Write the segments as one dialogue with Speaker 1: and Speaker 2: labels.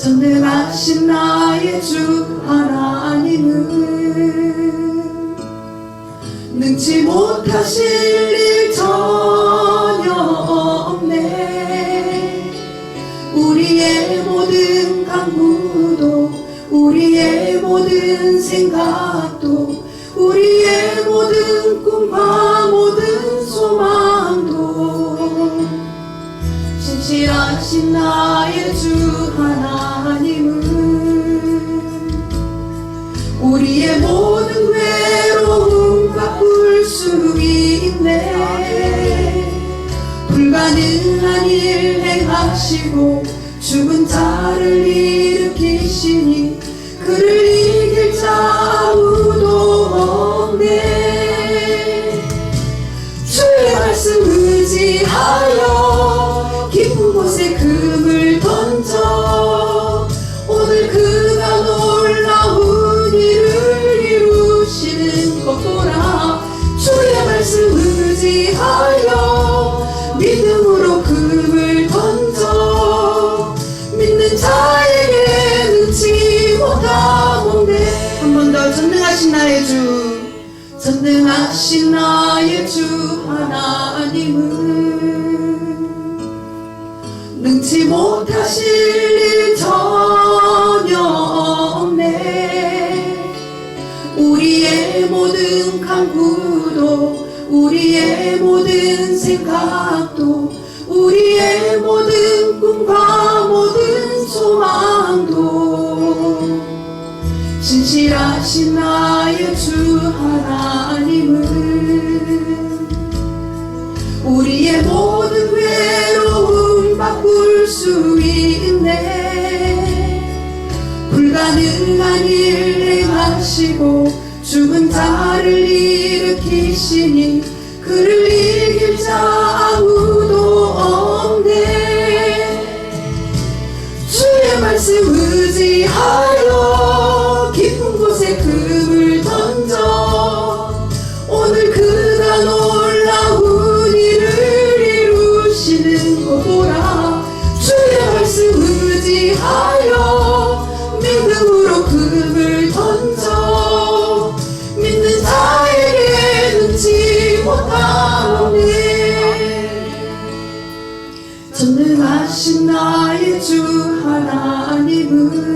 Speaker 1: 전능하신 나의 주 하나님은 능치 못하실 일 전혀 없네. 우리의 모든 강구도 우리의 모든 생각도 우리의 모든 꿈과 모든 소망도 신실하신 나의 주 하나님은 우리의 모든 외로움 바꿀 수 있네. 불가능한 일 행하시고 죽은 자를 일으키시니 그를 이길 자 아무도 없네. 주의 말씀 의지하여 깊은 곳에 금을 던져 오늘 그가 놀라운 일을 이루시는 것 보라. 주의 말씀 의지하여 믿음으로 금을 던져 믿는 자에게 능치 못하오네. 한 번 더 전능하신 나의 주, 전능하신 나의 주 하나님은 능치 못하실 일 전혀 없네. 우리의 모든 강구도 우리의 모든 생각도 우리의 모든 꿈과 모든 소망도 신실하신 나의 주 하나님은 우리의 모든 외로움 바꿀 수 있네. 불가능한 일 행하시고 죽은 자를 일으키시니 그를 이길 자 아무도 없네. 주의 말씀 의지하여 깊은 곳에 금을 던져 오늘 그가 놀라운 일을 이루시는 것 보라. 주의 말씀 의지하여 믿음으로 금을 던져 믿는 자에게 능치 못하오네. 전능하신 나의 주 하나님은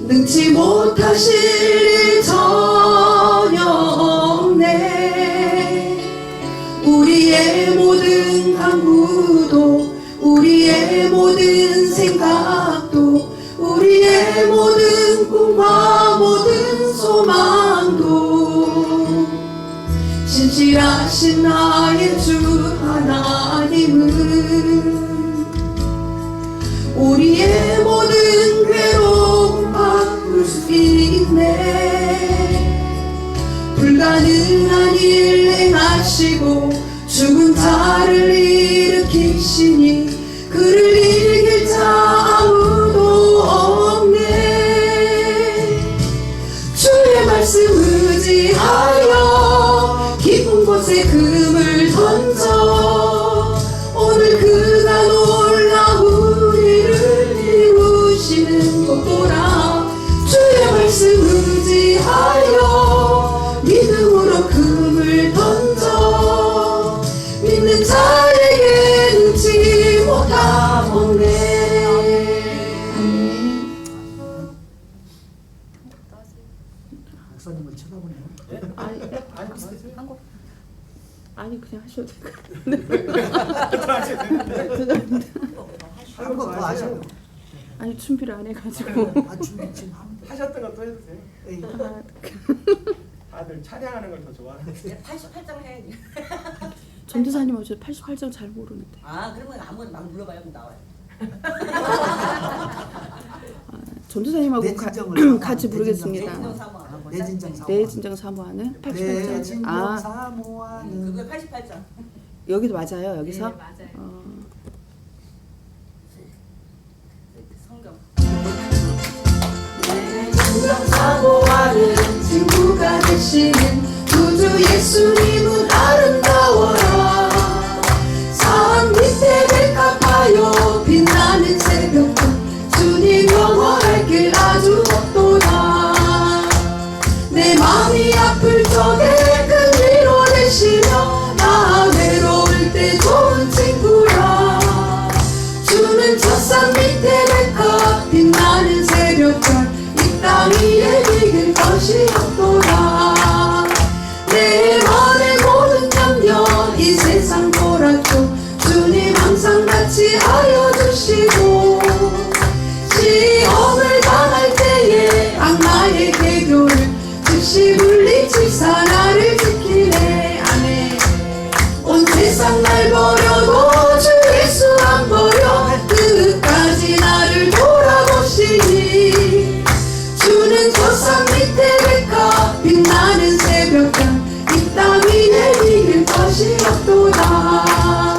Speaker 1: 능치 못하실 일 전혀 없네. 우리의 모든 강구도 우리의 모든 생각도 우리의 모든 꿈과 모든 소망도 신실하신 나의 주 하나님은 우리의 모든 괴로움 바꿀 수 있네. 불가능한 일 행하시고 죽은 자를 일으키시니 그를 이길 자 아무도 없네. 주의 말씀 의지하여 깊은 곳에 금을 던져 오늘 그가 놀라운 일을 이루시는 것 보라. 주의 말씀 의지하여 믿음으로 금을 던져 믿는 자에게 능치 못하오네.
Speaker 2: 목사님을 쳐다보네요.
Speaker 1: 아니 그냥 하셔도 될 것
Speaker 2: 한번 더 하셔요.
Speaker 1: 아니 준비를 안 해가지고.
Speaker 2: 준비 지금 합니다.
Speaker 3: 하셨던 것도 해주세요.
Speaker 2: 네.
Speaker 3: 다들 찬양하는 걸 더 좋아하는데.
Speaker 4: 88장 해야지.
Speaker 1: 전도사님 어제 88장 잘 모르는데.
Speaker 4: 아, 그러면 아무거나 막 눌러봐요. 그럼 나와요.
Speaker 1: 전도사님하고 같이 부르겠습니다.
Speaker 2: 내진정 사모하는.
Speaker 1: 내 진정 사모하는 88장.
Speaker 2: 내진정 사모하는.
Speaker 4: 그거 88장.
Speaker 1: 여기도 맞아요. 여기서.
Speaker 4: 네, 맞아요. 성경.
Speaker 1: 내 진정 사모하는 친구가 되시는 구주 예수님은 아름다워라. 산 밑에 백합하여 빛나는 새 주는 첫산 밑에 백합 빛나는 새벽별 이 땅 위에 비길 것이 없도다. 내 맘의 모든 염려 이 세상 보라죠 주님 항상 같이 하여 주시고 시험을 당할 때에 악마의 개교를 즉시 물리치사 나를 지키네. 아멘. 온 세상 날 버려도 주 예수 안 버려 끝까지 나를 돌아보시니 주는 저산 밑에 백합 빛나는 새벽별 이 땅 위에 이길 것이 없도다.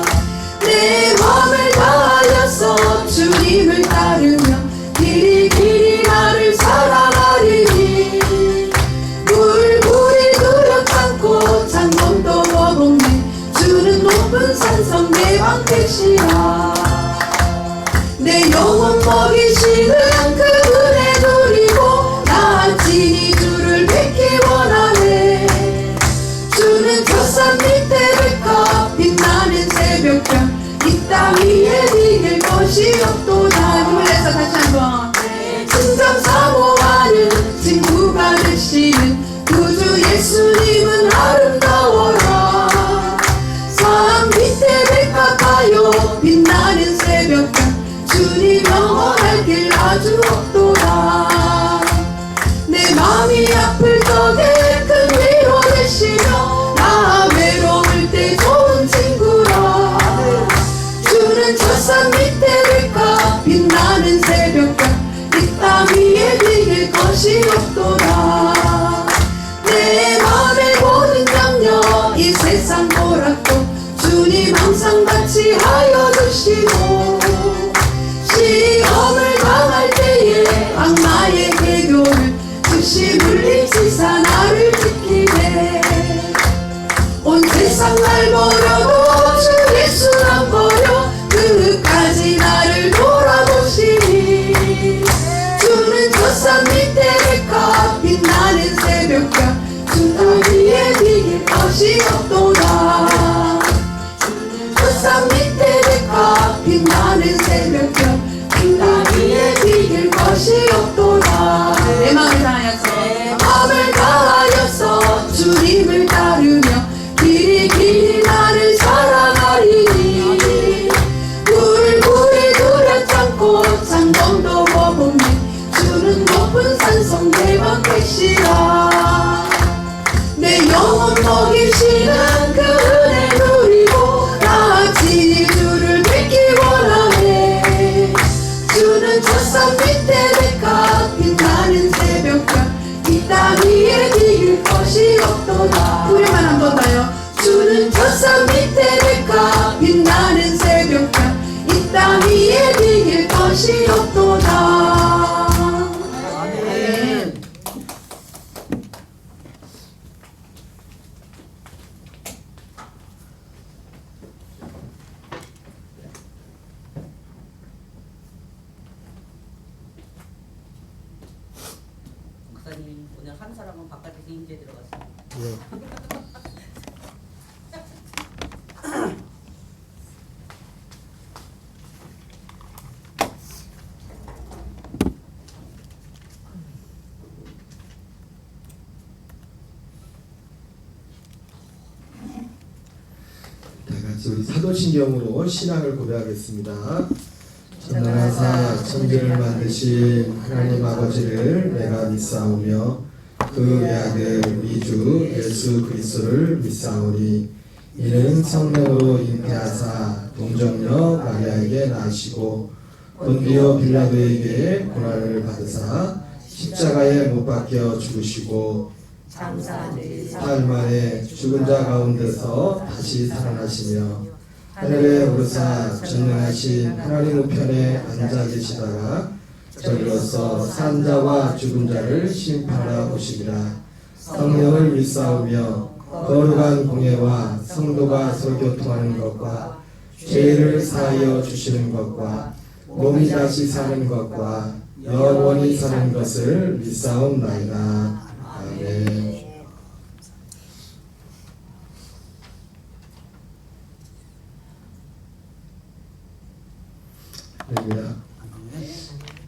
Speaker 1: 내 맘을 다하여서 주님을 따르며 길이 길이 나를 사랑하리니 물불이 두렵지 않고 창문도 먹었네 주는 높은 산성 내 방 되시라. 내 영혼 먹이시는 그 은혜 누리고 나 진히 주를 뵙기 원하네. 주는 저산 밑에 백합 빛나는 새벽별 이 땅 위에 이길 것이 없도다. 힘을 내서 다시 한번 진정 사모하는 친구가 되시는 구주 예수님은 아름다워라. 산 밑에 백합하여 빛나는 새벽별 주님 영원할 길 아주 없도다. 내 맘이 아플 적에 큰 위로 되시며 나 외로울 때 좋은 친구라. 주는 저산 밑에 백합 빛나는 새벽별 이 땅 위에 비길 것이 없도다. 내 맘의 모든 염려 이 세상 보라고 주님 항상 같이 하여 주시고 시험을 당할 때에 악마의 개교를 즉시 물리치사 나를 지키네. 온 세상 날 버려도 주 예수 안 버려 끝까지 나를 돌아보시니 주는 저산 밑에 백합 빛나는 새벽별 주 땅 위에 비길 것이 없도다. 주는 저산 밑에 백합 빛나는 새벽별 이 땅 위에 비길 것이 없도다. 내 마음을 다하여서 주님을 따르며 길이 길이 나를 사랑하리니 물불이 두렵지 않고 창검도 먹었네 주는 높은 산성 내 방 되시라. 내 영혼 먹이시는 그 은혜 누리고 나 진히 주를 뵙기 원하네. 주는 저산 밑에 백합 빛나는 새벽별 이 땅 위에 비길 것이 없도다. 우리만 한 번 더요. 주는 저산 밑에 백합 빛나는 새벽별 이 땅 위에 비길 것이 없도다.
Speaker 2: 아멘.
Speaker 4: 목사님 오늘 한 사람은 바깥에서 임재 들어갔어요.
Speaker 2: 예.
Speaker 1: 다 같이 우리 사도신경으로 신앙을 고백하겠습니다. 전능하사 천지를 만드신 하나님 아버지를 내가 믿사오며 그 외아들 우리 주 예수 그리스도를 믿사오니 이는 성령으로 잉태하사 동정녀 마리아에게 나시고 본디오 빌라도에게 고난을 받으사 십자가에 못 박혀 죽으시고 사흘 만에 죽은 자 가운데서 다시 살아나시며 하늘에 오르사 전능하신 하나님 우편에 앉아 계시다가 저리로서 산 자와 죽은 자를 심판하러 오시리라. 성령을 믿사오며 거룩한 공예와 성도가 서로 교통하는 것과 죄를 사하여 주시는 것과 몸이 다시 사는 것과 영원히 사는 것을 믿사옵나이다. 아멘.
Speaker 5: 할렐루야.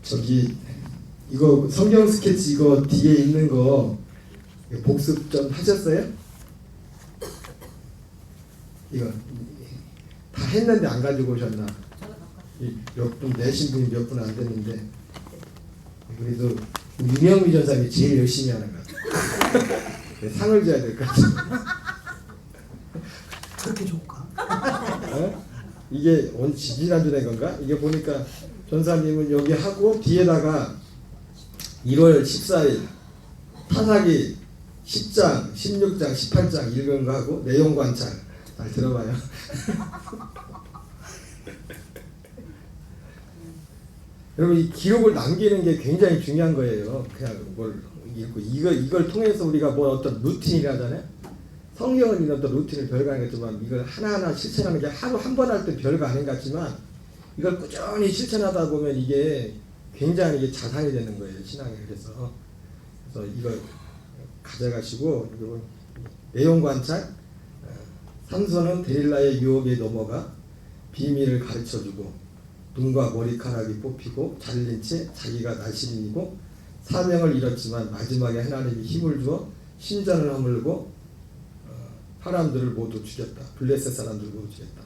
Speaker 5: 저기 이거 성경 스케치 이거 뒤에 있는 거 이거 복습 좀 하셨어요? 이거 다 했는데 안 가지고 오셨나? 몇 분 내신 분이 몇 분 안 됐는데 그래도 유명미 전사님이 제일 열심히 하는 것 같아요. 상을 줘야 될 것 같아요.
Speaker 2: 그렇게 좋을까?
Speaker 5: 어? 이게 지난주 된 건가? 이게 보니까 전사님은 여기 하고 뒤에다가 1월 14일 타사기 10장, 16장, 18장 읽은 거 하고 내용 관찰 잘 들어봐요. 여러분 이 기록을 남기는 게 굉장히 중요한 거예요. 그냥 뭘 읽고 이걸 통해서 우리가 뭐 어떤 루틴이라잖아요. 성경은 이런 어떤 루틴을 별거 아니겠지만 이걸 하나하나 실천하는 게 하루 한 번 할 때 별거 아닌 것 같지만 이걸 꾸준히 실천하다 보면 이게 굉장히 이게 자산이 되는 거예요. 신앙에. 그래서 이걸 가져가시고 그리고 내용 관찰 삼손은 데릴라의 유혹에 넘어가 비밀을 가르쳐주고 눈과 머리카락이 뽑히고 잘린 채 자기가 날씬이고 사명을 잃었지만 마지막에 하나님이 힘을 주어 신전을 허물고 사람들을 모두 죽였다. 블레셋 사람들을 모두 죽였다.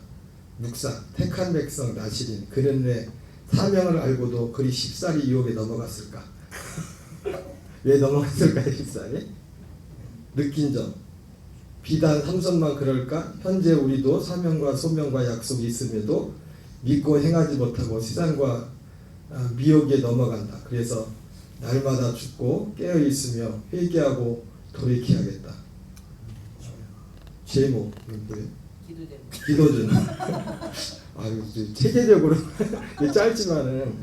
Speaker 5: 6상 택한 백성 나시린 그는 왜 사명을 알고도 그리 쉽사리 유혹에 넘어갔을까? 왜 넘어갔을까요? 쉽사리? 느낀 점 비단 삼손만 그럴까? 현재 우리도 사명과 소명과 약속이 있음에도 믿고 행하지 못하고 세상과 미혹에 넘어간다. 그래서 날마다 죽고 깨어있으며 회개하고 돌이켜야겠다. 제목 뭐예요? 기도전. 체계적으로 짧지만은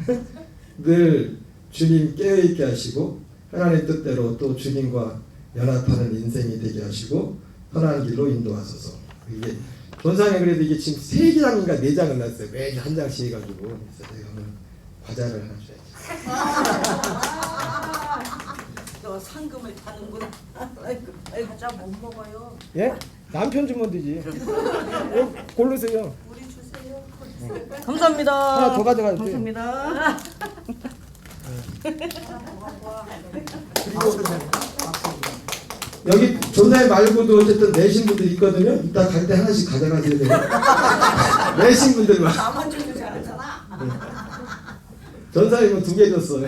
Speaker 5: 늘 주님 깨어있게 하시고 하나님 뜻대로 또 주님과 연합하는 인생이 되게 하시고 선한 길로 인도하소서. 이게 전상에 그래도 이게 지금 3장인가 4장을 났어요. 매일 한 장씩 해가지고. 그래서 내가 오늘 과자를 하나 줘야지.
Speaker 4: 너 상금을 타는구나. 아이고, 과자 못 먹어요.
Speaker 5: 예? 남편 주면 되지. 고르세요.
Speaker 4: 우리 주세요.
Speaker 2: 감사합니다.
Speaker 5: 하나 더 가져가도 돼.
Speaker 2: 감사합니다.
Speaker 5: 여기 전사님 말고도 어쨌든 내신 분들 있거든요. 이따 갈 때 하나씩 가져가셔야 돼요. 내신 분들만.
Speaker 4: 나만 주면 잘하잖아.
Speaker 5: 전사님은 2개 줬어요.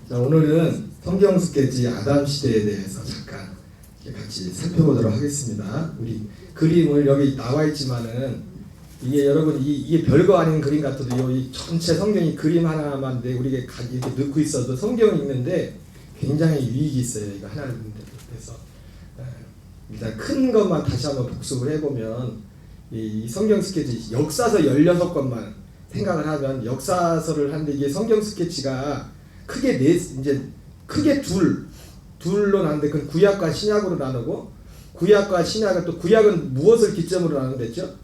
Speaker 5: 자, 오늘은 성경 스케치 아담 시대에 대해서 잠깐 같이 살펴보도록 하겠습니다. 우리 그림을 여기 나와 있지만은 이게 여러분 이게 별거 아닌 그림 같아도 이 전체 성경이 그림 하나만데 우리가 이렇게 넣고 있어도 성경이 있는데 굉장히 유익이 있어요. 이거 하나를 보는데. 그래서 일단 큰 것만 다시 한번 복습을 해보면 이 성경 스케치 역사서 16권만 생각을 하면 역사서를 하는데 이게 성경 스케치가 크게 크게 둘로 나누는데 그 구약과 신약으로 나누고 구약과 신약은 또 구약은 무엇을 기점으로 나누는댔죠?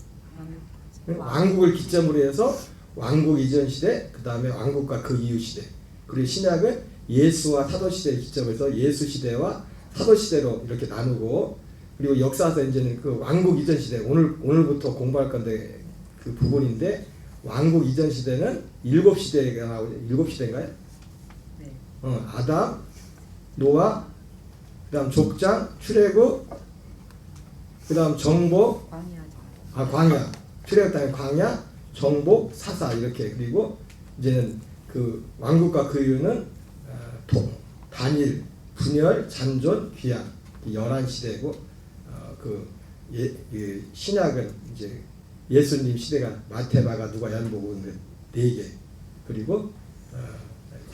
Speaker 5: 왕국을 기점으로 해서 왕국 이전 시대, 그 다음에 왕국과 그 이후 시대. 그리고 신약은 예수와 사도 시대를 기점으로 해서 예수 시대와 사도 시대로 이렇게 나누고, 그리고 역사서 이제는 그 왕국 이전 시대, 오늘부터 공부할 건데 그 부분인데, 왕국 이전 시대는 7시대가 나오죠. 7시대인가요?
Speaker 4: 네.
Speaker 5: 아담, 노아, 그다음 족장, 출애굽, 그다음 정복, 광야, 출애굽 다음에 광야, 정복, 사사 이렇게. 그리고 이제는 그 왕국과 그 이유는 단일, 분열, 잔존, 귀양 11시대고, 신약은 이제 예수님 시대가 마태마가 누가 얀복음 4개, 그리고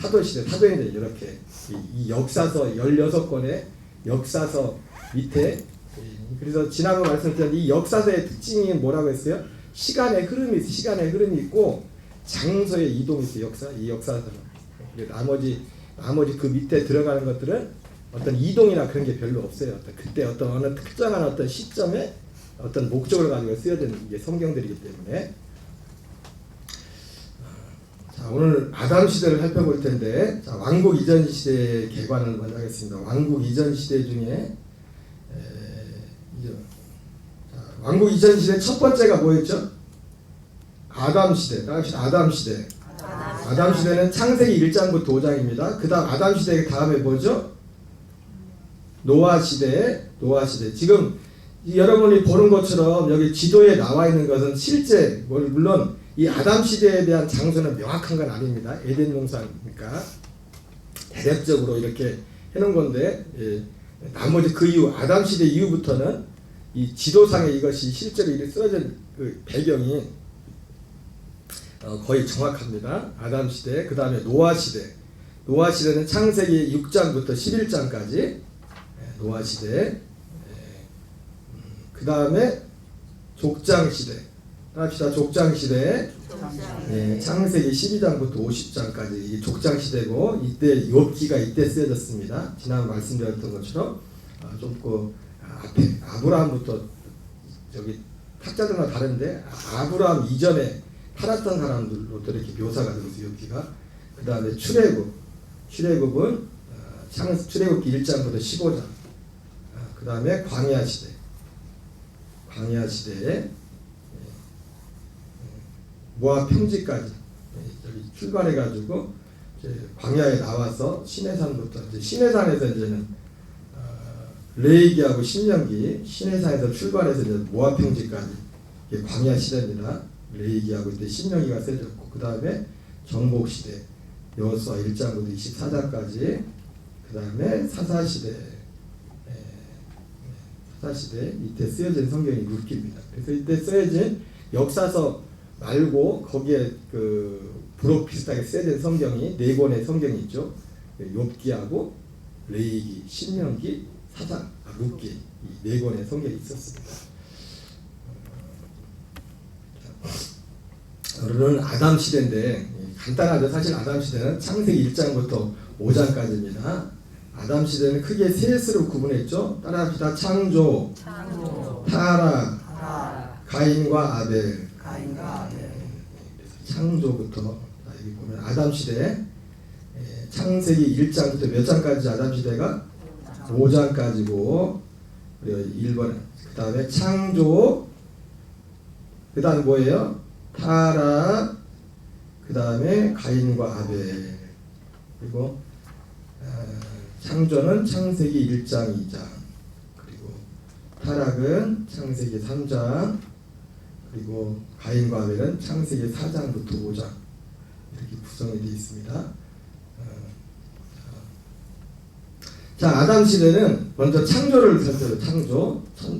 Speaker 5: 사도시대, 사도행전 이렇게 이 역사서 16권의 역사서 밑에. 그래서 지난번 말씀드렸던 이 역사서의 특징이 뭐라고 했어요? 시간의 흐름이 있고 장소의 이동이 있어요. 이 역사서는. 나머지 그 밑에 들어가는 것들은 어떤 이동이나 그런 게 별로 없어요. 그때 어느 특정한 어떤 시점에 어떤 목적을 가지고 쓰여진 이게 성경들이기 때문에. 자, 자, 오늘 아담 시대를 살펴볼 텐데, 자, 왕국 이전 시대의 개관을 먼저 하겠습니다. 왕국 이전 시대 중에 왕국 이전 시대 첫 번째가 뭐였죠? 아담 시대. 아담 시대. 아담 시대는 창세기 1장부터 5장입니다. 그 다음 아담 시대 다음에 뭐죠? 노아 시대. 노아 시대. 지금 여러분이 보는 것처럼 여기 지도에 나와 있는 것은 실제 물론 이 아담 시대에 대한 장소는 명확한 건 아닙니다. 에덴 동산이니까 대략적으로 이렇게 해놓은 건데, 나머지 그 이후 아담 시대 이후부터는 이 지도상에 이것이 실제로 이렇게 쓰여진 그 배경이 거의 정확합니다. 아담 시대, 그 다음에 노아 시대. 노아 시대는 창세기 6장부터 11장까지 노아 시대. 그 다음에 족장 시대. 합시다. 족장 시대. 창세기 12장부터 50장까지 이 족장 시대고, 이때 욥기가 이때 쓰여졌습니다. 지난 말씀드렸던 것처럼 좀 앞에 아브라함부터, 저기 학자들과 다른데 아브라함 이전에 살았던 사람들로부터 이렇게 묘사가 되고 있어요. 욥기가. 그 다음에 출애굽은 출애굽기 1장부터 15장. 그 다음에 광야 시대에 모압 평지까지 여기 출발해가지고 광야에 나와서 시내산부터, 이제 시내산에서 이제는 레위기하고 신명기, 시내산에서 출발해서 이제 모압 평지까지 이게 광야 시대입니다. 레위기하고 이제 신명기가 세졌고, 그 다음에 정복 시대, 여호수아 1장부터 24장까지, 그 다음에 사사 시대 이때 쓰여진 성경이 룻기입니다. 그래서 이때 쓰여진 역사서 말고 거기에 그 부록 비슷하게 쓰여진 성경이 4권의 성경이 있죠. 욥기하고 레위기, 신명기, 사장, 룻기, 이 4권의 성경이 있었습니다. 오늘은 아담 시대인데 간단하죠. 사실 아담 시대는 창세기 1장부터 5장까지입니다. 아담 시대는 크게 셋으로 구분했죠. 따라합시다. 창조, 타락, 가인과 아벨. 창조부터 여기 보면 아담 시대, 창세기 1장부터 몇 장까지 아담 시대가 5장까지고, 그리고 1번, 그 다음에 창조, 그 다음 뭐예요? 타락, 그 다음에 가인과 아벨. 그리고 창조는 창세기 1장 2장, 그리고 타락은 창세기 3장, 그리고 가인과 아벨은 창세기 4장부터 5장 이렇게 구성이 되어 있습니다. 자, 아담 시대는 먼저 창조를 살펴요.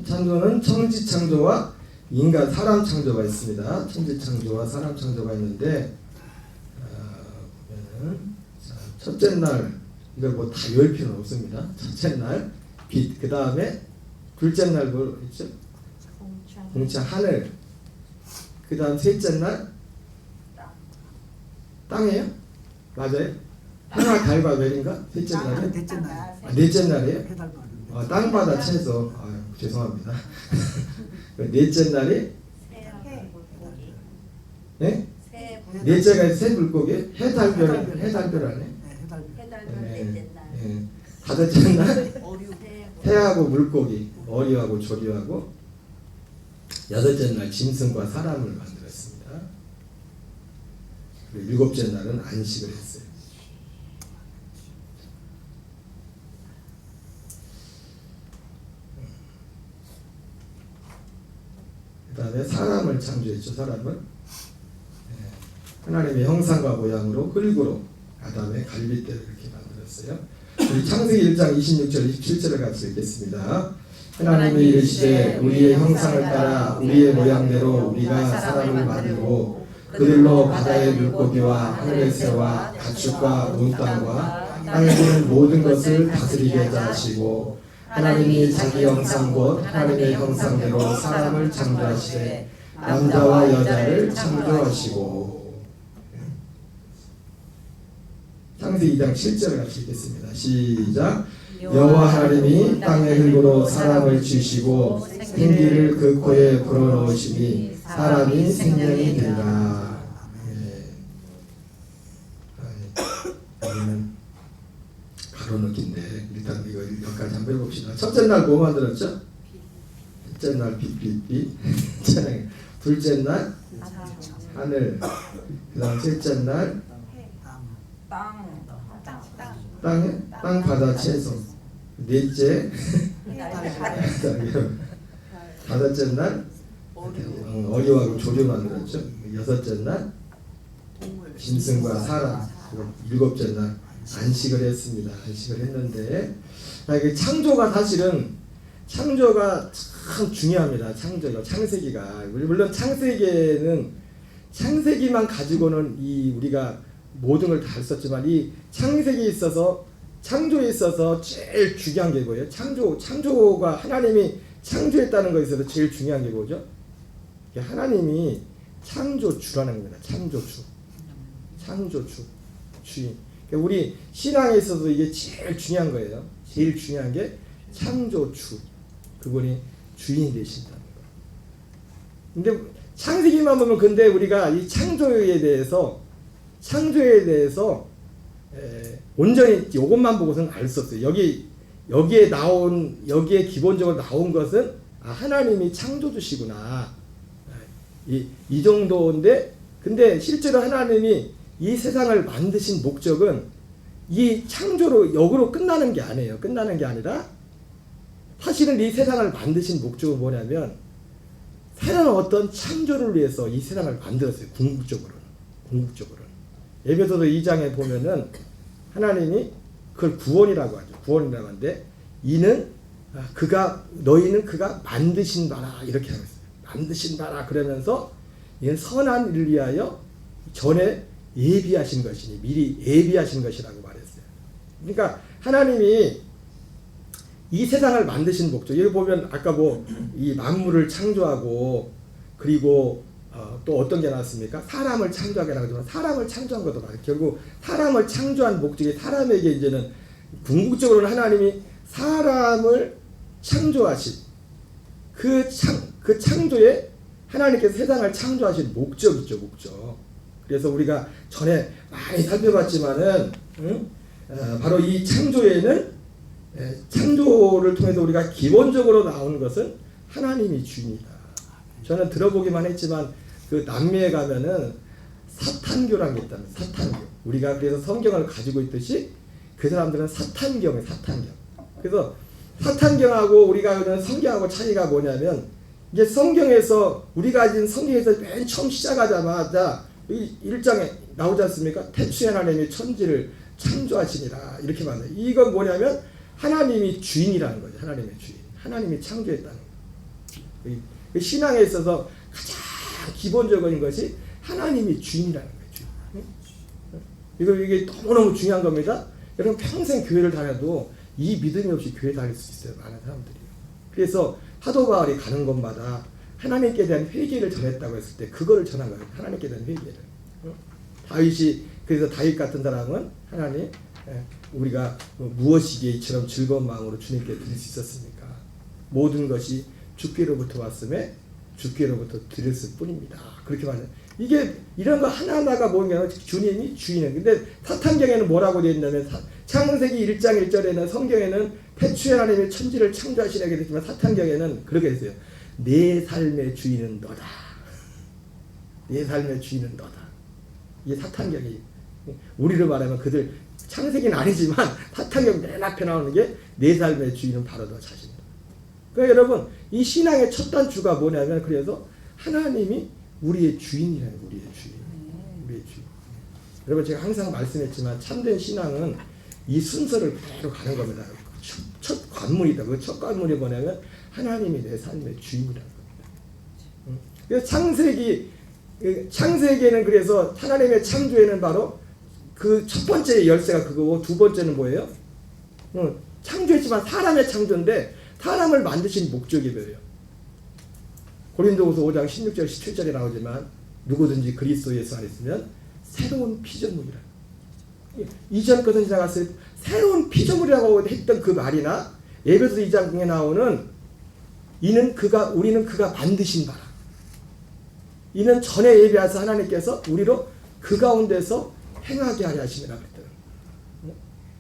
Speaker 5: 창조는 천지 창조와 인간 사람 창조가 있습니다. 천지 창조와 사람 창조가 있는데, 보면은 첫째 날, 이걸 뭐 다 외울 필요는 없습니다. 첫째 날 빛, 그 다음에 둘째 날 뭐 있죠? 공차, 하늘. 그 다음 셋째 날 땅이에요? 맞아요? 하나 달과 멜인가? 셋째 날이? 넷째 날이에요? 땅바다 채소. 죄송합니다. 넷째 날이? 네? 넷째가 새 물고기? 해달별 아니에요? 다섯째 날 해하고 물고기, 어리하고 조리하고, 여섯째 날 짐승과 사람을 만들었습니다. 그리고 일곱째 날은 안식을 했어요. 그 다음에 사람을 창조했죠. 사람은 하나님의 형상과 모양으로 흙으로 아담의 갈빗대를 이렇게 만들었어요. 우리 창세기 1장 26절 27절을 같이 읽겠습니다. 하나님이 이르시되 우리의 형상을 따라 우리의 모양대로 우리가 사람을 만들고 그들로 바다의 물고기와 하늘의 새와 가축과 온 땅과 땅에 사는 모든 것을 다스리게 하시고, 하나님이 자기 형상 곧 하나님의 형상대로 사람을 창조하시되 남자와 여자를 창조하시고. 창세기 2장 7절을 같이 읽겠습니다. 시작. 여호와 하나님이 땅의 흙으로 사람을 지으시고 생기를 그 코에 불어넣으시니 사람이 생명이 되라. 배워봅시다. 첫째 날 뭐 만들었죠? 첫째 날 빛. 둘째 날 하늘. 그다음 셋째 날 땅, 바다, 채소. 넷째 다섯째 날 어리와 조류 만들었죠. 여섯째 날 짐승과 사람. 그리고 일곱째 날 안식을 했습니다. 안식을 했는데 이게 창조가 사실은 창조가 참 중요합니다. 창세기가 물론 창세기만 가지고는 이 우리가 모든 걸 다 썼지만 이 창세기에 있어서 창조에 있어서 제일 중요한 게 뭐예요? 창조가 하나님이 창조했다는 것에 있어서 제일 중요한 게 뭐죠? 하나님이 창조주라는 겁니다. 창조주 주인. 그러니까 우리 신앙에 있어서 이게 제일 중요한 거예요. 제일 중요한 게 창조주. 그분이 주인이 되신다는 거. 근데 창세기만 보면 근데 우리가 이 창조에 대해서 온전히 이것만 보고서는 알 수 없어요. 여기에 기본적으로 나온 것은 하나님이 창조주시구나. 이 정도인데 근데 실제로 하나님이 이 세상을 만드신 목적은 이 창조로 역으로 끝나는 게 아니에요. 끝나는 게 아니라 사실은 이 세상을 만드신 목적은 뭐냐면 새로운 어떤 창조를 위해서 이 세상을 만들었어요. 궁극적으로는. 에베소서 2장에 보면은 하나님이 그걸 구원이라고 하죠. 구원이라고 하는데 너희는 그가 만드신 바라 이렇게 하고 있어요. 만드신 바라 그러면서 이는 선한 일을 위하여 전에 예비하신 것이니 미리 예비하신 것이라고 말했어요. 그러니까 하나님이 이 세상을 만드신 목적. 여기 보면 아까 이 만물을 창조하고 그리고 또 어떤 게 나왔습니까? 사람을 창조하게 나오지만 사람을 창조한 것도 말이에요. 결국 사람을 창조한 목적이 사람에게 이제는 궁극적으로는 하나님이 사람을 창조하신 그 창조에 하나님께서 세상을 창조하신 목적이죠. 목적. 그래서 우리가 전에 많이 살펴봤지만은 바로 이 창조에는 창조를 통해서 우리가 기본적으로 나오는 것은 하나님이 주인이다. 저는 들어보기만 했지만 그 남미에 가면은 사탄교라는 게 있다는 사탄교. 우리가 그래서 성경을 가지고 있듯이 그 사람들은 사탄경이에요. 사탄경. 그래서 사탄경하고 우리가 하는 성경하고 차이가 뭐냐면 이게 성경에서 우리가 가진 성경에서 맨 처음 시작하자마자 이 1장에 나오지 않습니까? 태초에 하나님이 천지를 창조하시니라 이렇게 말해요. 이건 뭐냐면 하나님이 주인이라는 거죠. 하나님의 주인. 하나님이 창조했다는 거예요. 신앙에 있어서 가장 기본적인 것이 하나님이 주인이라는 거예요. 이게 너무너무 중요한 겁니다. 여러분 평생 교회를 다녀도 이 믿음이 없이 교회 다닐 수 있어요. 많은 사람들이. 그래서 사도 바울이 가는 곳마다 하나님께 대한 회개를 전했다고 했을 때 그거를 전한 거예요. 하나님께 대한 회개를. 그래서 다윗 같은 사람은 하나님 우리가 무엇이기에 이처럼 즐거운 마음으로 주님께 드릴 수 있었습니까? 모든 것이 주께로부터 왔음에 주께로부터 드렸을 뿐입니다. 그렇게 말해요. 이게 이런 거 하나하나가 뭐냐면 주님이 주인은. 근데 사탄경에는 뭐라고 되어 있냐면 창세기 1장 1절에는 성경에는 태초에 하나님이 천지를 창조하시라고 되어 있지만 사탄경에는 그렇게 했어요. 내 삶의 주인은 너다. 내 삶의 주인은 너다. 이게 사탄경이 우리로 말하면 그들 창세기는 아니지만 사탄경 맨 앞에 나오는 게 내 삶의 주인은 바로 너 자신이다. 그러니까 여러분 이 신앙의 첫 단추가 뭐냐면 그래서 하나님이 우리의 주인이라는 우리의 주인. 여러분 제가 항상 말씀했지만 참된 신앙은 이 순서를 그대로 가는 겁니다. 첫 관문이다. 그 첫 관문이 뭐냐면 하나님이 내 삶의 주인이라는 겁니다. 그래서 창세기에는 그래서 하나님의 창조에는 바로 그 첫 번째 열쇠가 그거고 두 번째는 뭐예요? 창조했지만 사람의 창조인데 사람을 만드신 목적이 뭐예요? 고린도후서 5장 16절 17절에 나오지만 누구든지 그리스도 예수 안에 있으면 새로운 피조물이라. 이전 것은 지나갔어요. 새로운 피조물이라고 했던 그 말이나 에베소 2장 중에 나오는 우리는 그가 만드신 바라. 이는 전에 예비하사 하나님께서 우리로 그 가운데서 행하게 하려 하심이라 그랬더라.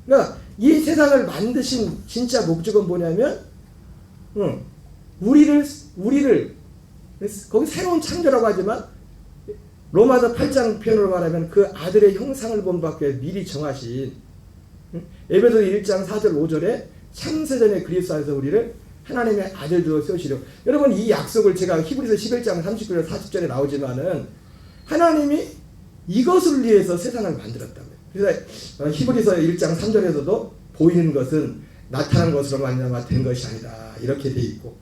Speaker 5: 그러니까 이 세상을 만드신 진짜 목적은 뭐냐면 우리를 거기 새로운 창조라고 하지만 로마서 8장 표현으로 말하면 그 아들의 형상을 본받게 미리 정하신 에베소 1장 4절 5절에 창세전에 그리스도 안에서 우리를 하나님의 아들들로 세우시려. 여러분 이 약속을 제가 히브리서 11장 39절 40절에 나오지만은 하나님이 이것을 위해서 세상을 만들었다고요. 그래서 히브리서 1장 3절에서도 보이는 것은 나타난 것으로 말미암아 된 것이 아니다 이렇게 돼 있고,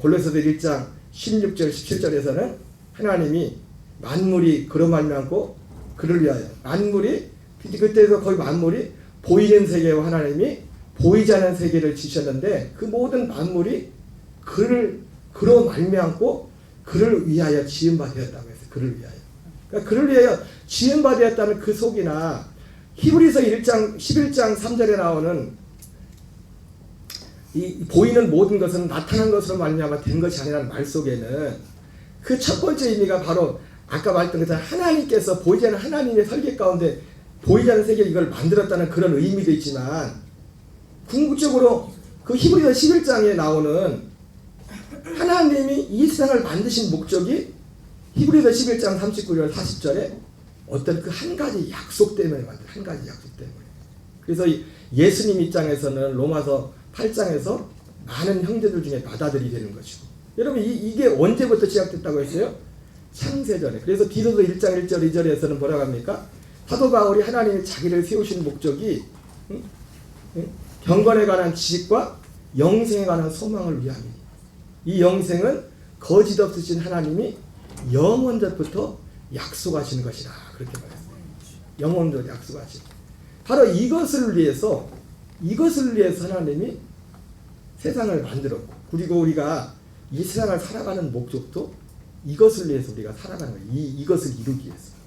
Speaker 5: 골로새서 1장 16절 17절에서는 하나님이 만물이 그로 말미암고 그를 위하여, 만물이 그때도 거의 만물이 보이는 세계와 하나님이 보이지 않는 세계를 지셨는데 그 모든 만물이 그로 말미암고 그를 위하여 지음바 되었다고 했어요. 그를 위하여. 그러니까 그를 위하여 지음바 되었다는 그 속이나 히브리서 1장 11장 3절에 나오는 이 보이는 모든 것은 나타난 것으로 말미암아 된 것이 아니라는 말 속에는 그 첫 번째 의미가 바로 아까 말했던 것처럼 하나님께서 보이지 않는 하나님의 설계 가운데 보이지 않는 세계를 이걸 만들었다는 그런 의미도 있지만, 궁극적으로 그 히브리서 11장에 나오는 하나님이 이 세상을 만드신 목적이 히브리서 11장 39절 40절에 어떤 그 한 가지 약속 때문에 만든 한 가지 약속 때문에. 그래서 예수님 입장에서는 로마서 8장에서 많은 형제들 중에 맏아들이 되는 것이고, 여러분 이게 언제부터 시작됐다고 했어요? 창세전에. 그래서 디도서 1장 1절 2절에서는 뭐라고 합니까? 사도 바울이 하나님이 자기를 세우신 목적이 경건에 관한 지식과 영생에 관한 소망을 위함이니 이 영생은 거짓 없으신 하나님이 영원전부터 약속하시는 것이라 그렇게 말했어요. 영원전 약속하시고 바로 이것을 위해서 하나님이 세상을 만들었고, 그리고 우리가 이 세상을 살아가는 목적도 이것을 위해서 우리가 살아가는 거예요. 이것을 이루기 위해서.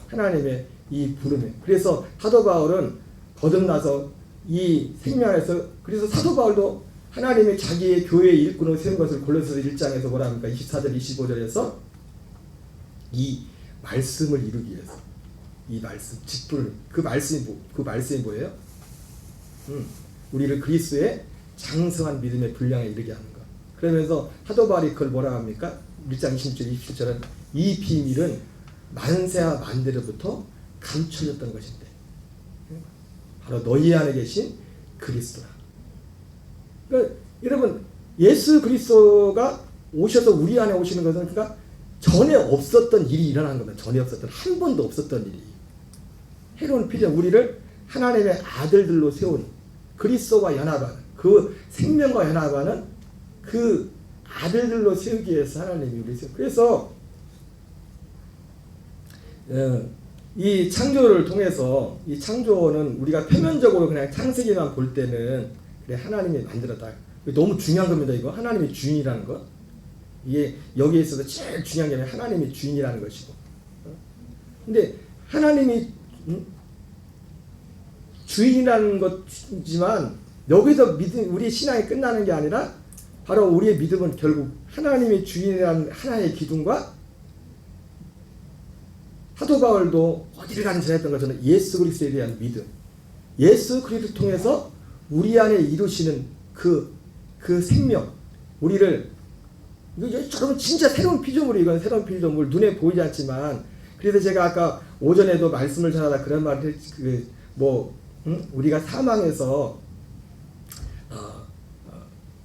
Speaker 5: 하나님의 이 부름에. 그래서 사도 바울은 거듭나서 이 생명에서, 그래서 사도 바울도 하나님의 자기의 교회의 일꾼으로 세운 것을 골로새서 1장에서 뭐라 합니까? 24절 25절에서 이 말씀을 이루기 위해서, 이 말씀 직분을, 그 말씀이 뭐예요? 우리를 그리스도의 장성한 믿음의 분량에 이르게 하는 것. 그러면서 사도 바울이 그걸 뭐라 합니까? 1장 26절 27절은 이 비밀은 만세와 만대로부터 감춰졌던 것인데 바로 너희 안에 계신 그리스도라. 그러니까 여러분 예수 그리스도가 오셔서 우리 안에 오시는 것은 그러니까 전에 없었던 일이 일어난 겁니다. 전에 없었던, 한 번도 없었던 일이. 새로운 피조, 우리를 하나님의 아들들로 세운 그리스도와 연합하는, 그 생명과 연합하는 그 아들들로 세우기 위해서 하나님이 우리 세우. 그래서 이 창조를 통해서, 이 창조는 우리가 표면적으로 그냥 창세기만 볼 때는 그래 하나님이 만들었다. 너무 중요한 겁니다. 이거 하나님이 주인이라는 거. 이게 여기에 있어서 제일 중요한 게 하나님이 주인이라는 것이고. 근데 하나님이 주인이라는 것이지만 여기서 믿음, 우리 신앙이 끝나는 게 아니라 바로 우리의 믿음은 결국 하나님이 주인이라는 하나의 기둥과, 사도 바울도 어디를 가든지 전했던 것처럼 예수 그리스도에 대한 믿음, 예수 그리스도를 통해서 우리 안에 이루시는 그 생명, 우리를, 여러분 진짜 새로운 피조물이, 이건 새로운 피조물, 눈에 보이지 않지만, 그래서 제가 아까 오전에도 말씀을 전하다 그런 말을 우리가 사망에서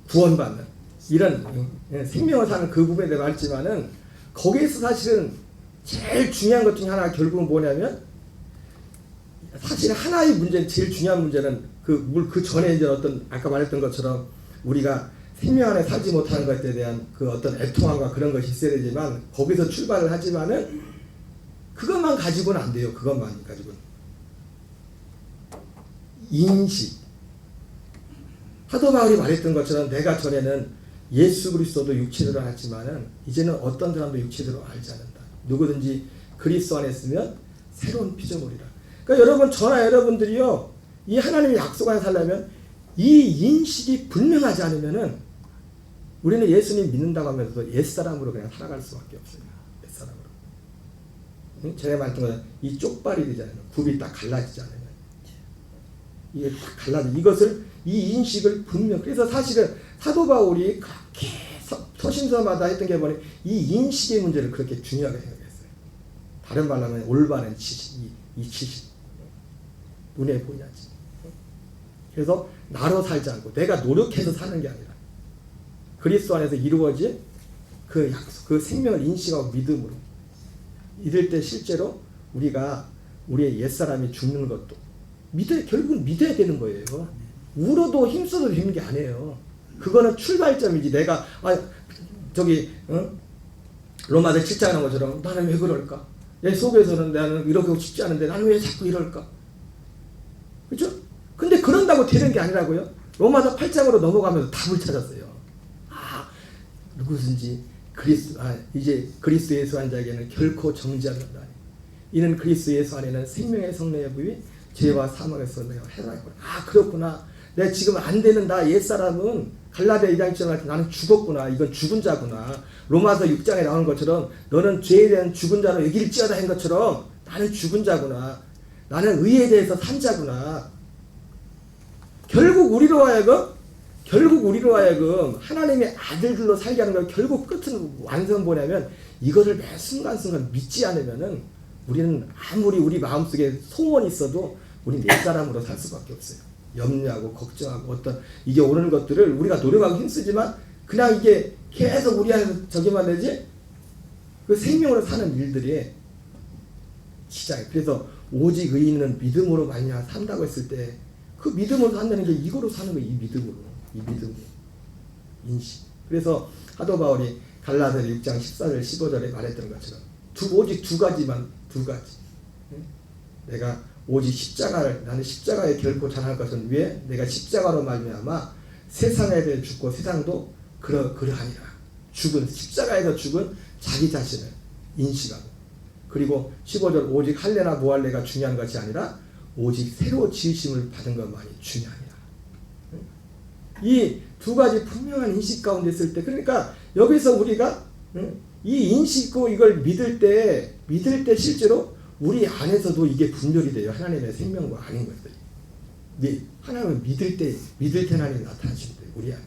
Speaker 5: 구원받는 이런 생명을 사는 그 부분에 대해 말했지만은, 거기에서 사실은 제일 중요한 것 중에 하나가 결국은 뭐냐면, 사실 하나의 문제, 제일 중요한 문제는 그 전에 이제 어떤 아까 말했던 것처럼 우리가 생명 안에 살지 못하는 것에 대한 그 어떤 애통함과 그런 것이 있어야 되지만, 거기서 출발을 하지만은 그것만 가지고는 안 돼요. 그것만 가지고는. 인식. 사도 바울이 말했던 것처럼 내가 전에는 예수 그리스도도 육체대로 알았지만은 이제는 어떤 사람도 육체대로 알지 않는다. 누구든지 그리스도 안에 있으면 새로운 피조물이라. 그러니까 여러분, 저나 여러분들이요, 이 하나님의 약속 안에 살려면 이 인식이 분명하지 않으면은 우리는 예수님 믿는다고 하면서도 옛사람으로 그냥 살아갈 수밖에 없어요. 옛사람으로. 제가 말했던 것은 이 쪽발이 되지 않으면, 굽이 딱 갈라지지 않으면. 이게 갈라져. 이것을 이 인식을 분명. 그래서 사실은 사도 바울이 그렇게 서신서마다 했던 게 뭐니 이 인식의 문제를 그렇게 중요하게 생각했어요. 다른 말로 하면 올바른 지식, 이 지식 눈에 보여야지. 그래서 나로 살지 않고 내가 노력해서 사는 게 아니라 그리스도 안에서 이루어진 그 약속, 그 생명을 인식하고 믿음으로 이럴 때 실제로 우리가 우리의 옛사람이 죽는 것도 결국은 믿어야 되는 거예요. 울어도 힘써도 되는 게 아니에요. 그거는 출발점이지. 내가 로마서 7장에 나온 것처럼 나는 왜 그럴까? 내 속에서는 나는 이렇게 하고 싶지 않은데 나는 왜 자꾸 이럴까? 그렇죠? 근데 그런다고 되는 게 아니라고요. 로마서 8장으로 넘어가면서 답을 찾았어요. 누구든지 이제 그리스도 예수 한 자에게는 결코 정죄함이 없다. 이는 그리스도 예수 안에는 생명의 성령의 부위 죄와 사망에서 내가 해방했구나. 그렇구나. 내가 지금 안 되는 나 옛사람은 갈라디아 2장 7절 나는 죽었구나. 이건 죽은 자구나. 로마서 6장에 나오는 것처럼 너는 죄에 대한 죽은 자로 여길지어다 한 것처럼 나는 죽은 자구나. 나는 의에 대해서 산 자구나. 결국 우리로 하여금 하나님의 아들들로 살게 하는 걸 결국 끝은 완성 뭐냐면 이거를 매 순간순간 믿지 않으면은 우리는 아무리 우리 마음속에 소원이 있어도 우리는 옛사람으로 살 수밖에 없어요. 염려하고 걱정하고 이게 오는 것들을 우리가 노력하고 힘쓰지만 그냥 이게 계속 우리 안에서 저기만 되지 그 생명으로 사는 일들이 시작이에요. 그래서 오직 의인은 믿음으로 말미암아 산다고 했을 때 그 믿음으로 산다는 게 이거로 사는 거예요. 이 믿음으로. 인식. 그래서 사도 바울이 갈라디아 6장 14절 15절에 말했던 것처럼 오직 두 가지. 내가 오직 나는 십자가에 결코 전할 것은 왜? 내가 십자가로 말미암아 세상에 대해 죽고 세상도 그러하니라. 십자가에서 죽은 자기 자신을 인식하고 그리고 15절 오직 할례나 무할례가 중요한 것이 아니라 오직 새로 지으심을 받은 것만이 중요하니라. 이 두 가지 분명한 인식 가운데 있을 때 그러니까 여기서 우리가 이 인식고 이걸 믿을 때 실제로 우리 안에서도 이게 분별이 돼요. 하나님의 생명과 아닌 것들이. 하나님을 믿을 때 하나님이 나타나실 때 우리 안에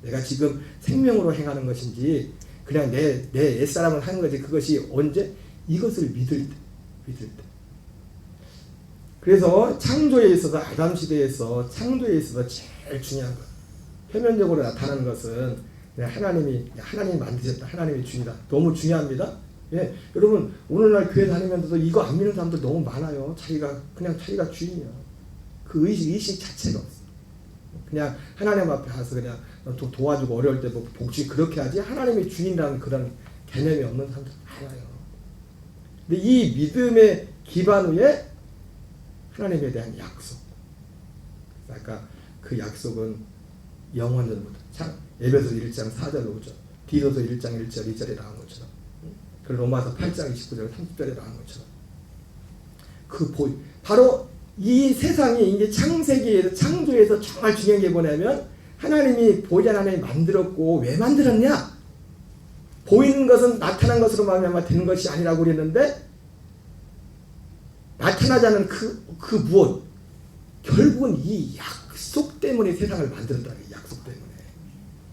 Speaker 5: 내가 지금 생명으로 행하는 것인지 그냥 내 옛사람을 하는 거지 그것이 언제? 이것을 믿을 때. 그래서 창조에 있어서 아담 시대에서 창조에 있어서 제일 중요한 것 표면적으로 나타나는 것은 하나님이 만드셨다. 하나님이 주인이다. 너무 중요합니다. 예, 여러분 오늘날 교회 다니면서도 이거 안 믿는 사람들 너무 많아요. 자기가 주인이야. 그 의식 자체가 없어. 그냥 하나님 앞에 가서 그냥 도와주고 어려울 때 뭐 복지 그렇게 하지 하나님이 주인이라는 그런 개념이 없는 사람들 많아요. 근데 이 믿음의 기반 위에 하나님에 대한 약속. 아까 그 약속은 영원전부터 에베소 1장 4절 5절 디도서 1장 1절 2절에 나온 것처럼 그리고 로마서 8장 29절 30절에 나온 것처럼 바로 이 세상이 이제 창세기에서 창조에서 정말 중요한 게 뭐냐면 하나님이 보이지 않는 하나님이 만들었고 왜 만들었냐? 보이는 것은 나타난 것으로 말미암아 되는 것이 아니라고 그랬는데 나타나지 않은 그 무엇 결국은 이 약속 때문에 세상을 만들었다. 약속 때문에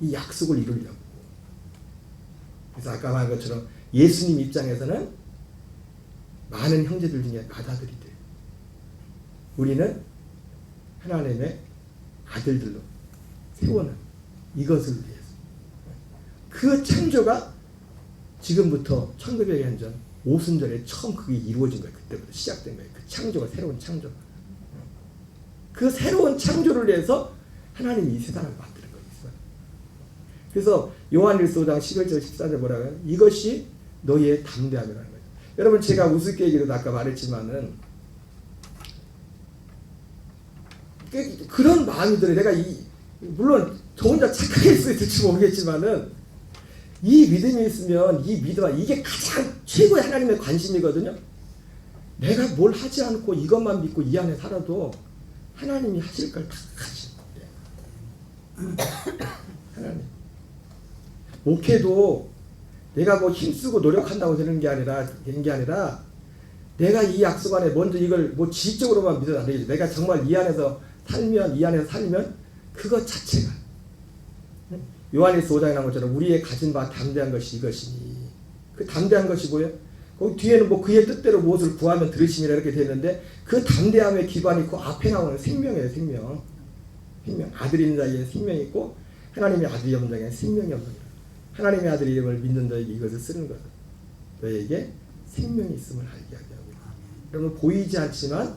Speaker 5: 이 약속을 이루려고. 그래서 아까 말한 것처럼 예수님 입장에서는 많은 형제들 중에 맏아들이 돼요. 우리는 하나님의 아들들로 세워는 이것을 위해서 그 창조가 지금부터 1900여 년 전 오순절에 처음 그게 이루어진 거예요. 그때부터 시작된 거예요. 그 창조가 새로운 창조가. 그 새로운 창조를 위해서 하나님이 이 세상을 만드는 거였어요. 그래서 요한일서 5장 11절 14절 뭐라고 해요? 이것이 너희의 담대함이라는 거죠. 여러분 제가 우습게 얘기도 아까 말했지만은 그런 마음이 들어요. 내가 물론 저 혼자 착하게 있을지 모르겠지만은 이 믿음이 있으면 이 믿음 이게 가장 최고의 하나님의 관심이거든요. 내가 뭘 하지 않고 이것만 믿고 이 안에 살아도 하나님이 하실 걸 다 하시는 거예요. 하나님. 목회도 내가 뭐 힘쓰고 노력한다고 되는 게 아니라 내가 이 약속 안에 먼저 이걸 뭐 지식적으로만 믿어도 안 되겠지. 내가 정말 이 안에서 살면 그것 자체가 요한일서 5장에 나온 것처럼 우리의 가진 바 담대한 것이 이것이니, 그 담대한 것이 뭐예요? 거기 뒤에는 뭐 그의 뜻대로 무엇을 구하면 들으심이라 이렇게 되어 있는데, 그 담대함의 기반이 그 앞에 나오는 생명이에요. 생명. 아들이 있는 자에게 생명이 있고 하나님의 아들이 없는 자에게 생명이 없느니라. 하나님의 아들의 이름을 믿는 자에게 이것을 쓰는 것은 너에게 생명이 있음을 알게 하게 하고. 여러분, 보이지 않지만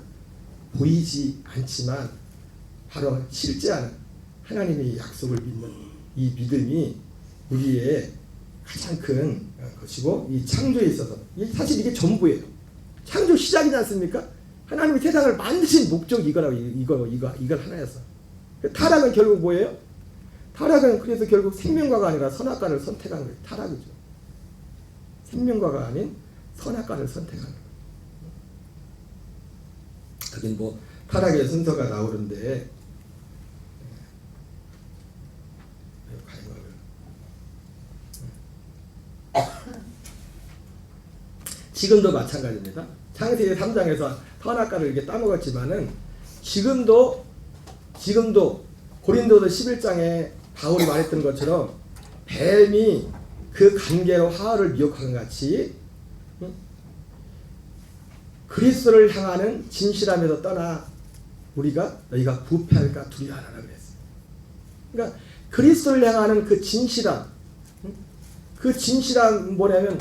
Speaker 5: 바로 실제하는 하나님의 약속을 믿는 이 믿음이 우리의 가장 큰 것이고, 이 창조에 있어서 사실 이게 전부예요. 창조 시작이지 않습니까? 하나님이 세상을 만드신 목적이 이거라고. 이걸 하나였어. 타락은 결국 뭐예요? 타락은 그래서 결국 생명과가 아니라 선악과를 선택한 거예요. 타락이죠. 생명과가 아닌 선악과를 선택하는 거예요. 여긴 뭐 타락의 순서가 나오는데, 지금도 마찬가지입니다. 창세기 3장에서 선악과를 이렇게 따먹었지만은 지금도 고린도서 11장에 바울이 말했던 것처럼 뱀이 그 관계로 하와를 미혹한 것 같이 그리스도를 향하는 진실함에서 떠나 너희가 부패할까 두려워하라 그랬어요. 그러니까 그리스도를 향하는 그 진실함, 뭐냐면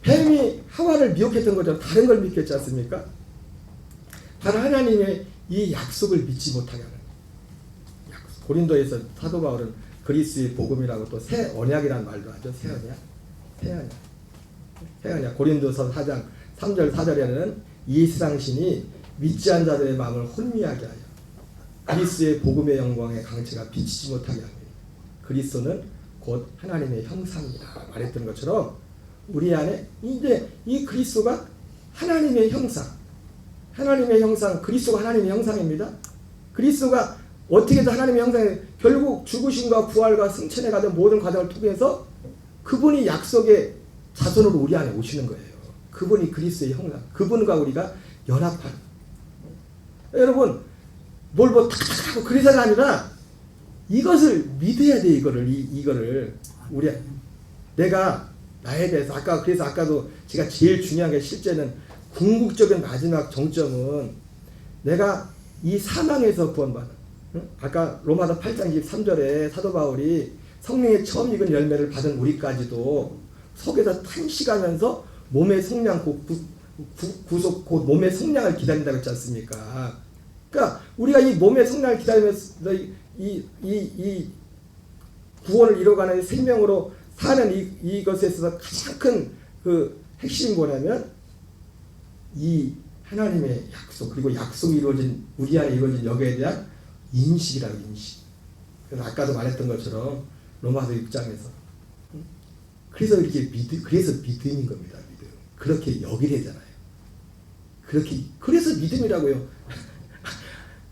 Speaker 5: 뱀이 하와를 미혹했던 것처럼 다른 걸 믿겠지 않습니까? 바로 하나님의 이 약속을 믿지 못하게 하는 약속. 고린도에서 사도 바울은 그리스의 복음이라고 또 새 언약이라는 말도 하죠. 새 언약. 고린도서 4장 3절 4절에는 이 세상 신이 믿지 않은 자들의 마음을 혼미하게 하여 그리스의 복음의 영광의 강체가 비치지 못하게 합니다. 그리스도는 곧 하나님의 형상이다 말했던 것처럼 우리 안에 이제 이 그리스도가 하나님의 형상, 그리스도가 하나님의 형상입니다. 그리스도가 어떻게든 하나님의 형상에 결국 죽으심과 부활과 승천에 가는 모든 과정을 통해서 그분이 약속의 자손으로 우리 안에 오시는 거예요. 그분이 그리스도의 형상, 그분과 우리가 연합하는. 여러분, 뭘 뭐 탁탁하고 그래서가 아니라 이것을 믿어야 돼. 이거를 우리 내가 나에 대해서 아까도 제가 제일 중요한 게 실제는 궁극적인 마지막 정점은 내가 이 사망에서 구원받는. 아까 로마서 8장 23절에 사도 바울이 성령의 처음 익은 열매를 받은 우리까지도 속에서 탄식하면서 몸의 성량 구속 곧 몸의 성량을 기다린다고 했지 않습니까? 그러니까 우리가 이 몸의 성량을 기다리면서 이 구원을 이뤄가는 생명으로 사는 이것에 있어서 가장 큰 그 핵심이 뭐냐면 이 하나님의 약속, 그리고 약속이 이루어진 우리 안에 이루어진 여기에 대한 인식. 그래서 아까도 말했던 것처럼 로마서 6장에서 그래서 믿음인 겁니다. 믿음. 그렇게 여기래잖아요. 그래서 믿음이라고요.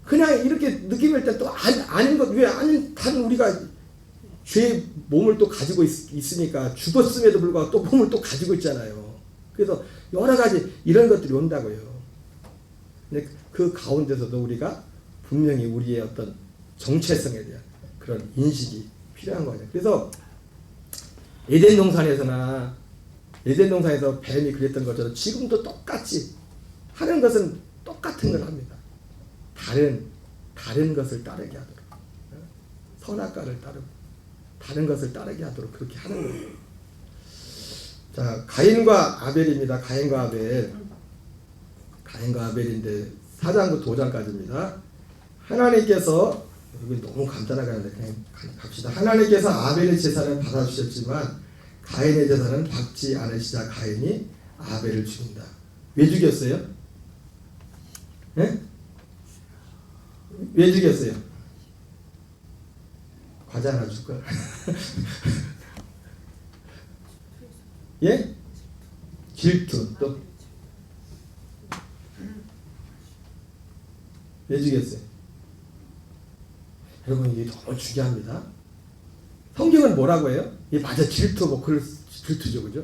Speaker 5: 그냥 이렇게 느낌일 때 또 아닌 것, 왜 다른 우리가 죄의 몸을 또 가지고 있으니까 죽었음에도 불구하고 또 몸을 또 가지고 있잖아요. 그래서 여러 가지 이런 것들이 온다고요. 근데 그 가운데서도 우리가 분명히 우리의 어떤 정체성에 대한 그런 인식이 필요한 거죠. 그래서 에덴 동산에서 뱀이 그랬던 것처럼 지금도 똑같이 하는 것은 똑같은 걸 합니다. 다른 것을 따르게 하도록, 선악과를 따르고 다른 것을 따르게 하도록 그렇게 하는 거예요. 자, 가인과 아벨입니다. 가인과 아벨인데 4장부터 5장까지입니다. 하나님께서, 여기 너무 간단하게 하는데 그냥 갑시다. 하나님께서 아벨의 제사는 받아주셨지만 가인의 제사는 받지 않으시자 가인이 아벨을 죽인다. 왜 죽였어요? 네? 왜 죽였어요? 과자 하나 줄까? 예? 질투. 또 왜 죽였어요? 여러분, 이게 너무 중요합니다. 성경은 뭐라고 해요? 이 맞아, 질투, 질투죠, 그죠?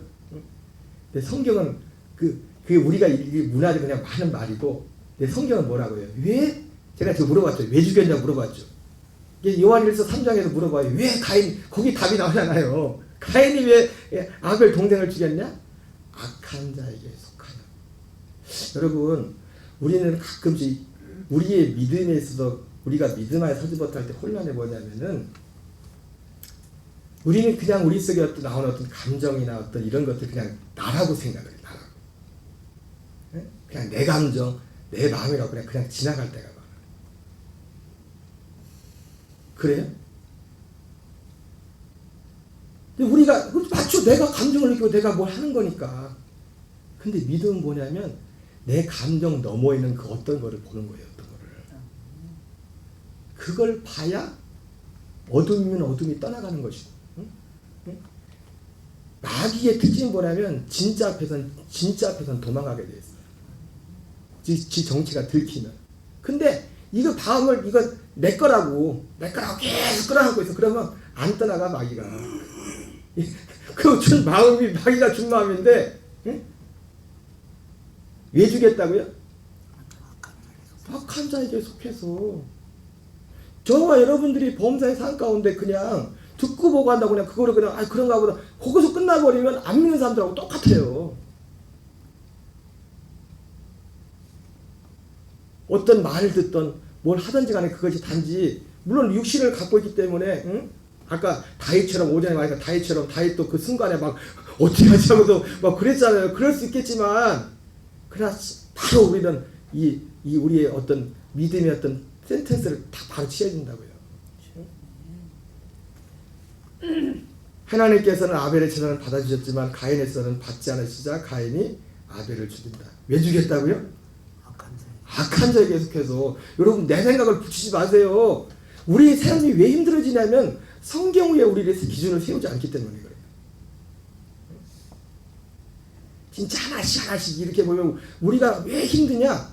Speaker 5: 근데 성경은 그 그게 우리가 이 문화적 그냥 많은 말이고, 근데 성경은 뭐라고 해요? 왜? 제가 지금 물어봤죠. 왜 죽였냐고 물어봤죠. 이게 요한일서 3장에서 물어봐요. 왜 가인, 거기 답이 나오잖아요. 가인이 왜 아벨 동생을 죽였냐? 악한 자에게 속하여. 여러분, 우리는 가끔씩 우리의 믿음에 있어서 우리가 믿음 안에 서지 못할 때 혼란이 뭐냐면은, 우리는 그냥 우리 속에 나오는 어떤 감정이나 어떤 이런 것들 그냥 나라고 생각을 해요. 나라고. 그냥 내 감정, 내 마음이라고 그냥 지나갈 때가 많아요. 그래요? 근데 우리가 맞죠? 내가 감정을 느끼고 내가 뭘 하는 거니까. 근데 믿음은 뭐냐면 내 감정 너머에 있는 그 어떤 거를 보는 거예요. 어떤 거를. 그걸 봐야 어둠이면 어둠이 떠나가는 것이고. 마귀의 특징이 뭐냐면 진짜 앞에서는 도망가게 돼 있어요. 지 정치가 들키면. 근데 이거 마음을 이거 내 거라고 계속 끌어안고 있어. 그러면 안 떠나가 마귀가. 그 준 마음이 마귀가 준 마음인데, 응? 왜 주겠다고요? 악한 자에게 속해서. 저와 여러분들이 범사의 산 가운데 그냥 듣고 보고 한다고 그냥 그거를 그냥 그런가 보다 거기서 끝나버리면 안 믿는 사람들하고 똑같아요. 어떤 말을 듣던 뭘 하든지 간에 그것이 단지 물론 육신을 갖고 있기 때문에, 응? 아까 다윗처럼 오전에 말하니까 다윗도 그 순간에 막 어떻게 하지 하고도 막 그랬잖아요. 그럴 수 있겠지만 그러나 바로 우리는 이 우리의 어떤 믿음의 어떤 센텐스를 다 바로 취해준다고요. 하나님께서는 아벨의 제단을 받아주셨지만 가인에서는 받지 않으시자 가인이 아벨을 죽인다. 왜 죽였다고요? 악한 자에 계속해서. 여러분 내 생각을 붙이지 마세요. 우리 삶이 왜 힘들어지냐면 성경 위에 우리를 기준을 세우지 않기 때문에 그래요. 진짜 하나씩 이렇게 보면 우리가 왜 힘드냐?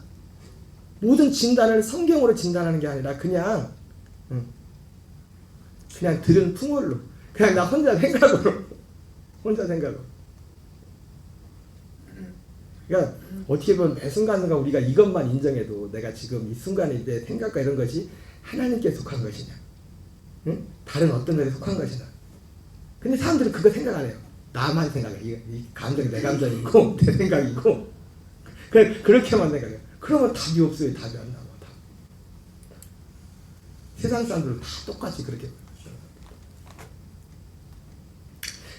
Speaker 5: 모든 진단을 성경으로 진단하는 게 아니라 그냥 들은 풍월로 그냥 나 혼자 생각으로 그러니까 어떻게 보면 매 순간순간 우리가 이것만 인정해도 내가 지금 이 순간에 내 생각과 이런 것이 하나님께 속한 것이냐, 응? 다른 어떤 것에 속한 것이냐. 근데 사람들은 그거 생각 안 해요. 나만 생각해. 이 감정이 내 감정이고 내 생각이고 그렇게만 생각해요. 그러면 답이 없어요. 답이 안 나와. 답. 세상 사람들은 다 똑같이 그렇게 보여요.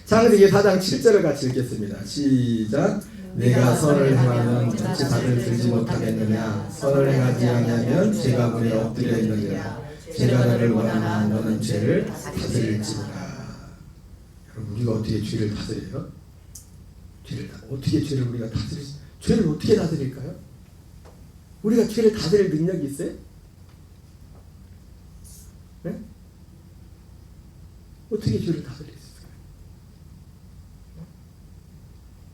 Speaker 5: 창세기 4장 7절을 같이 읽겠습니다. 시작. 내가 선을 행하면 어찌 다들 들지 못하겠느냐? 선을 행하지 아니하면 죄가 문에 엎드려 있느니라. 죄가 너를 원하나 너는 죄를 다스릴지니라. 여러분 우리가 어떻게 죄를 다스려요? 어떻게 죄를 우리가 죄를 어떻게 다스릴까요? 우리가 죄를 다스릴 능력이 있어요? 네? 어떻게 죄를 다스릴 수 있을까요?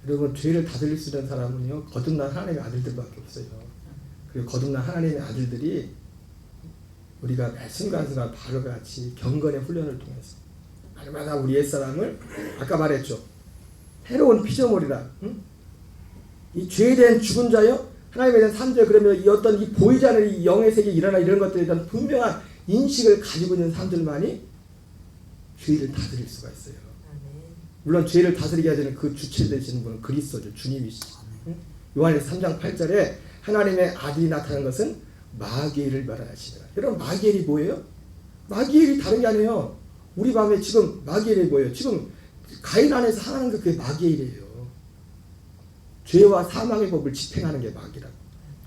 Speaker 5: 여러분 죄를 다스릴 수 있는 사람은요 거듭난 하나님의 아들들밖에 없어요. 그리고 거듭난 하나님의 아들들이 우리가 매 순간순간 바로가 같이 경건의 훈련을 통해서 날마다 우리 옛사람을 아까 말했죠. 해로운 피조물이라, 응? 이 죄에 대한 죽은 자요 하나님에 대한 산자요. 그러면 이 어떤 이 보이지 않는 이 영의 세계에 일어나 이런 것들에 대한 분명한 인식을 가지고 있는 사람들만이 죄를 다스릴 수가 있어요. 물론 죄를 다스리게 하시는 그 주체 되시는 분은 그리스도죠. 주님이시죠. 요한일서 3장 8절에 하나님의 아들이 나타난 것은 마귀를 멸하시니라. 여러분 마귀엘이 뭐예요? 마귀엘이 다른 게 아니에요. 우리 마음에 지금 마귀엘이 뭐예요? 지금 가인 안에서 하나는 게 그게 마귀엘이에요. 죄와 사망의 법을 집행하는 게 마귀라고.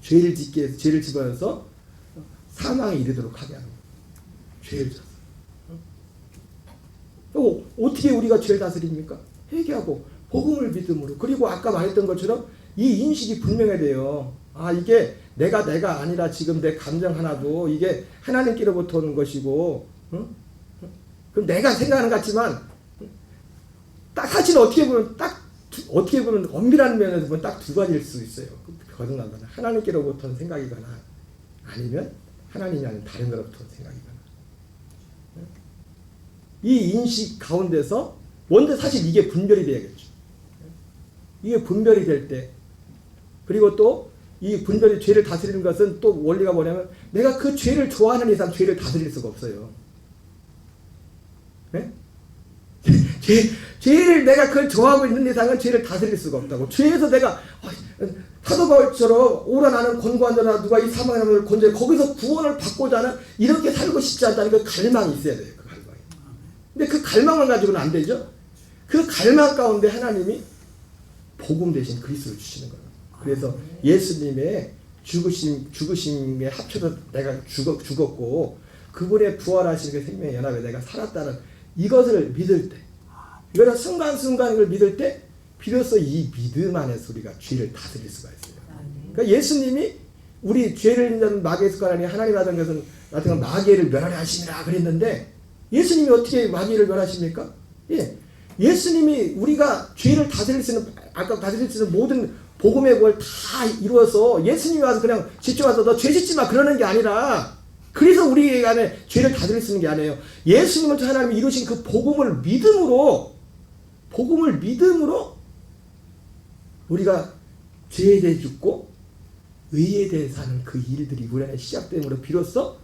Speaker 5: 죄를 짓게 해서 죄를 집어넣어서 사망에 이르도록 하게 하는 거예요. 죄를 졌어. 어떻게 우리가 죄를 다스립니까? 회개하고 복음을 믿음으로. 그리고 아까 말했던 것처럼 이 인식이 분명해야 돼요. 아 이게 내가 아니라 지금 내 감정 하나도 이게 하나님께로부터 오는 것이고, 응? 그럼 내가 생각하는 것 같지만 딱 사실 어떻게 보면 엄밀한 면에서 보면 딱 두 가지일 수 있어요. 거듭난 거는 하나님께로부터 생각이거나 아니면 하나님이 아닌 다른 것로부터 생각이거나. 이 인식 가운데서 먼저 사실 이게 분별이 돼야겠죠. 이게 분별이 될 때 그리고 또 이 분별이 죄를 다스리는 것은 또 원리가 뭐냐면 내가 그 죄를 좋아하는 이상 죄를 다스릴 수가 없어요. 네? 죄를 내가 그걸 좋아하고 있는 이상은 죄를 다스릴 수가 없다고. 죄에서 내가 사도 바울처럼 오라나는 권고한 자나 누가 이 사망의 사람을 건져 거기서 구원을 받고자 하는 이렇게 살고 싶지 않다는 그 갈망이 있어야 돼요. 그 갈망이. 근데 그 갈망만 가지고는 안 되죠. 그 갈망 가운데 하나님이 복음 대신 그리스도를 주시는 거예요. 그래서 예수님의 죽으심에 합쳐서 내가 죽었고 그분의 부활하신 그 생명의 연합에 내가 살았다는 이것을 믿을 때, 이거는 순간순간 이걸 믿을 때 비로소 이 믿음 안에서 우리가 죄를 다스릴 수가 있어요. 그러니까 예수님이 우리 죄를 있는 마귀의 습관 안에 하나님 하던 것은 나한테 마귀를 멸하려 하심이라 그랬는데 이예수님이 어떻게 마귀를 멸하십니까? 예, 예수님이 우리가 죄를 다스릴 수 있는, 아까 다스릴 수 있는 모든 복음의 걸 다 이루어서 예수님이 와서 그냥 직접 와서 너 죄 짓지 마 그러는 게 아니라, 그래서 우리 안에 죄를 다스릴 수 있는 게 아니에요. 예수님은 하나님이 이루신 그 복음을 믿음으로 우리가 죄에 대해 죽고 의에 대해 사는 그 일들이 우리 안에 시작됨으로 비로소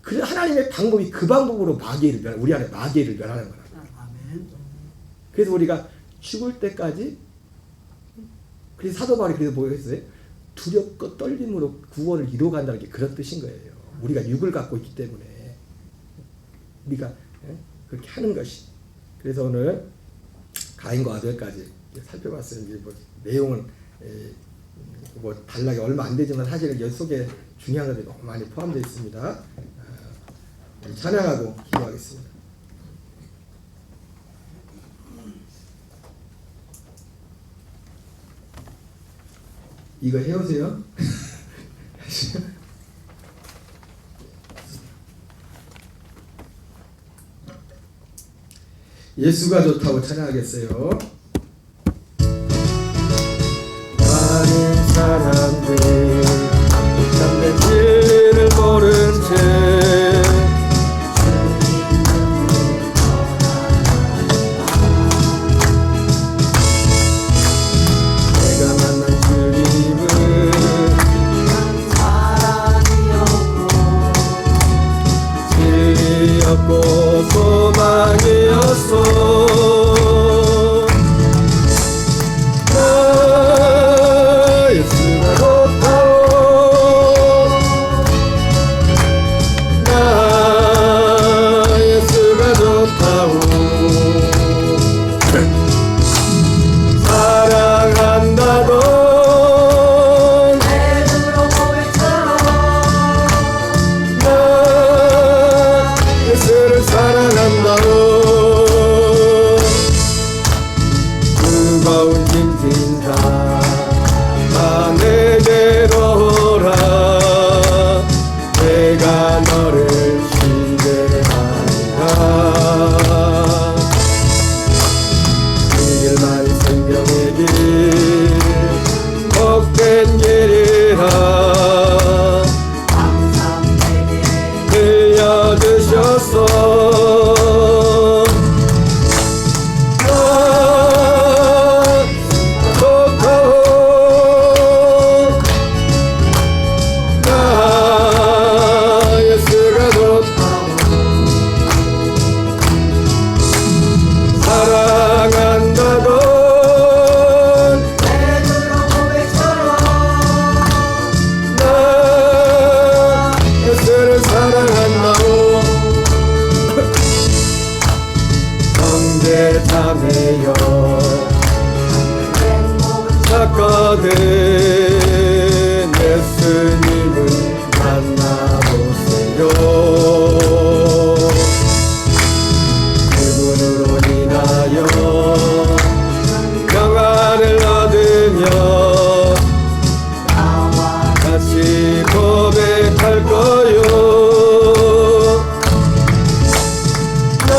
Speaker 5: 그 하나님의 방법이 그 방법으로 우리 안에 마귀를 멸하는 거라. 그래서 우리가 죽을 때까지, 그래서 사도 바울이 그래서 뭐 했어요? 두렵고 떨림으로 구원을 이루어간다는 게 그런 뜻인 거예요. 우리가 육을 갖고 있기 때문에 우리가 그렇게 하는 것이. 그래서 오늘 가인과 아벨까지 살펴봤어요. 뭐 내용은 뭐 단락이 얼마 안 되지만 사실은 여기 속에 중요한 것들이 너무 많이 포함되어 있습니다. 찬양하고 기도하겠습니다. 이거 해오세요. 예수가 좋다고 찬양하겠어요. 많은 사람들 참된 진리를 모른 채 내가 만난 주님은 진리였고 소망이었어. 예수님을 만나보세요. 그분으로 인하여 평안을 얻으며 같이 고백할 거요. 나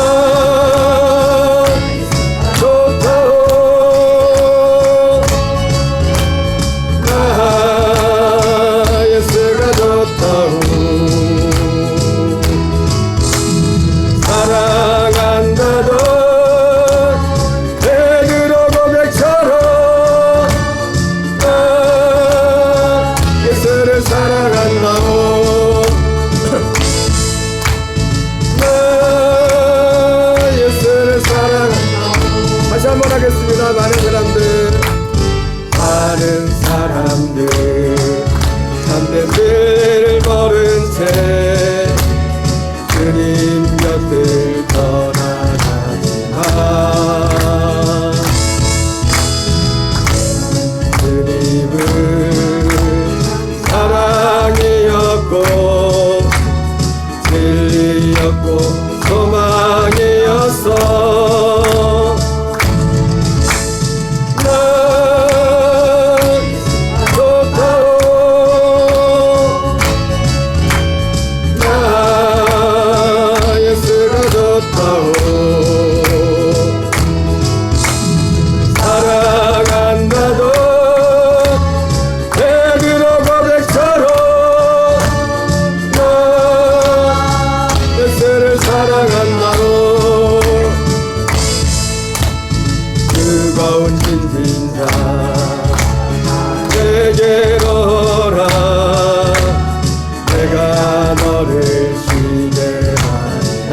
Speaker 5: 뜨거운 진진자 내게로 오라. 내가 너를 쉬게 하리라.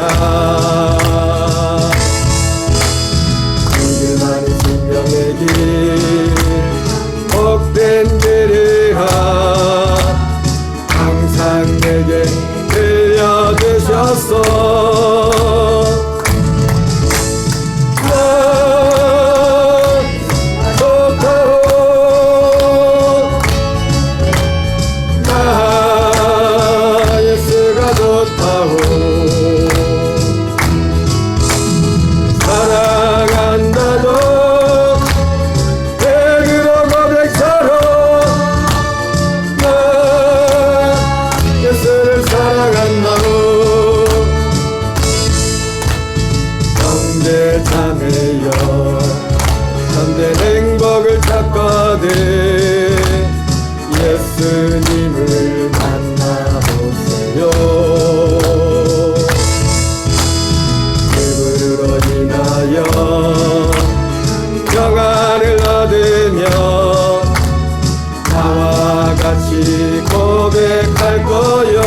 Speaker 5: 이들만이 생명의 길 복된 길이라. 항상 내게 들려주셨어. 예수님을 만나보세요. 그분으로 인하여 평안을 얻으며 나와 같이 고백할 거요.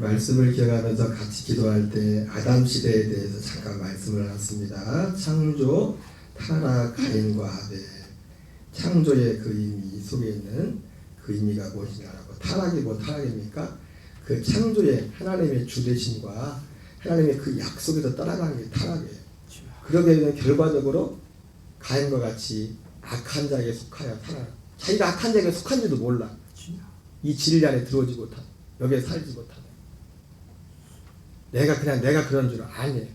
Speaker 5: 말씀을 기억하면서 같이 기도할 때 아담 시대에 대해서 잠깐 말씀을 나눴습니다. 창조, 타락, 가인과 아벨. 창조의 그 의미 속에 있는 그 의미가 무엇이냐라고. 타락이 뭐 타락입니까? 그 창조의 하나님의 주대심과 하나님의 그 약속에서 따라가는 게 타락이에요. 그러게 되면 결과적으로 가인과 같이 악한 자에게 속하여 타락. 자기가 악한 자에게 속한지도 몰라. 이 진리 안에 들어오지 못한, 여기에 살지 못한. 내가 그런 줄 아니에요.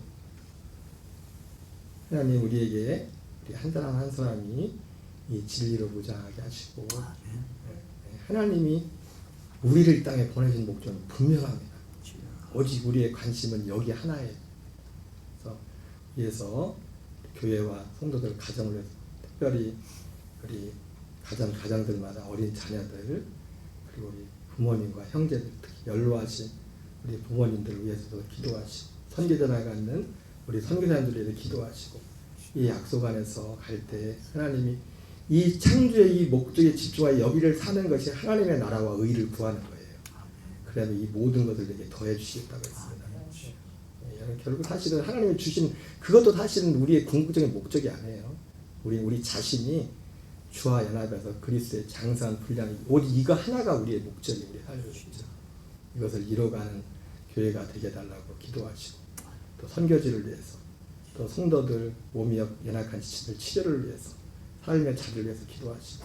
Speaker 5: 하나님 우리에게 우리 한 사람 한 사람이 이 진리로 무장하게 하시고 하나님이 우리를 땅에 보내신 목적은 분명합니다. 오직 우리의 관심은 여기 하나예요. 그래서 교회와 성도들 가정을 위해서 특별히 우리 가정들마다 어린 자녀들 그리고 우리 부모님과 형제들 특히 연로하신 우리 부모님들을 위해서도 기도하시고 선교제 나가는 우리 선교사님들을 위해서 기도하시고 이 약속 안에서 갈 때 하나님이 이 창조의 이 목적에 집중하여 여기를 사는 것이 하나님의 나라와 의를 구하는 거예요. 그러면 이 모든 것을 내게 더해 주시겠다고 했습니다. 결국 사실은 하나님이 주신 그것도 사실은 우리의 궁극적인 목적이 아니에요. 우리 자신이 주와 연합해서 그리스도의 장사한 분량이 오직 이거 하나가 우리의 목적이 우리 삶의 목적. 이것을 이뤄가는 교회가 되게 해달라고 기도하시고 또 선교지를 위해서 또 성도들 몸이 연약한 지체들 치료를 위해서 삶의 자를 위해서 기도하시고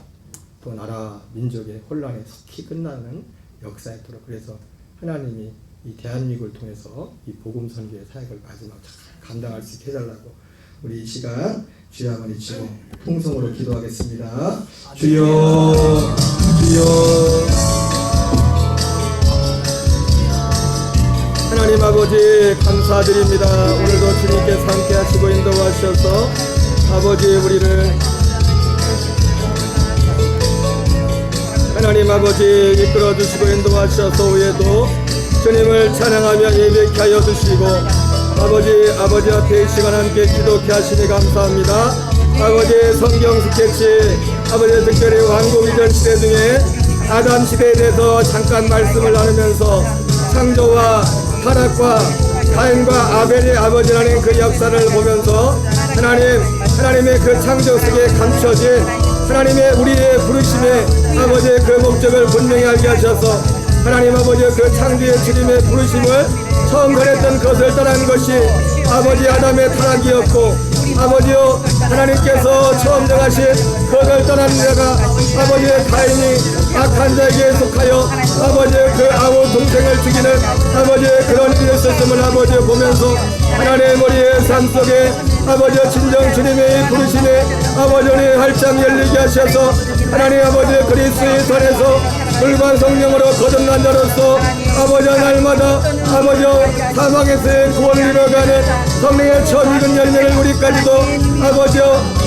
Speaker 5: 또 나라 민족의 혼란에 속히 끝나는 역사에 도록 그래서 하나님이 이 대한민국을 통해서 이 복음 선교의 사역을 마지막 감당할 수 있게 해달라고 우리 이 시간 주여 아버지 주여 통성으로 기도하겠습니다. 주여 주여 하나님 아버지 감사드립니다. 오늘도 주님께서 함께 하시고 인도하셔서 아버지 우리를 하나님 아버지 이끌어주시고 인도하셔서 후에도 주님을 찬양하며 예배케 하여 주시고 아버지 앞에 이 시간 함께 기도케 하시니 감사합니다. 아버지 성경 스케치 아버지 특별히 왕국 이전 시대 중에 아담 시대에 대해서 잠깐 말씀을 나누면서 창조와 타락과 가인과 아벨의 아버지라는 그 역사를 보면서 하나님의 그 창조 세계에 감춰진 하나님의 우리의 부르심의 아버지의 그 목적을 분명히 알게 하셔서 하나님 아버지의 그 창조의 주님의 부르심을 처음 전했던 것을 떠난 것이 아버지 아담의 타락이었고 아버지여 하나님께서 처음 정하신 그것을 떠난 자가 아버지의 가인이 악한 자에게 속하여 아버지의 그 아우 동생을 죽이는 아버지의 그런 일이 있었음을 아버지 보면서 하나님의 머리의 삶 속에 아버지 진정 주님의 부르심에 아버지 활짝 열리게 하셔서 하나님 아버지 그리스도의 손에서 불과 성령으로 거듭난 자로서 아버지 날마다 아버지 사망에서의 구원을 이뤄가는 성령의 첫 익은 열매를 우리까지도 아버지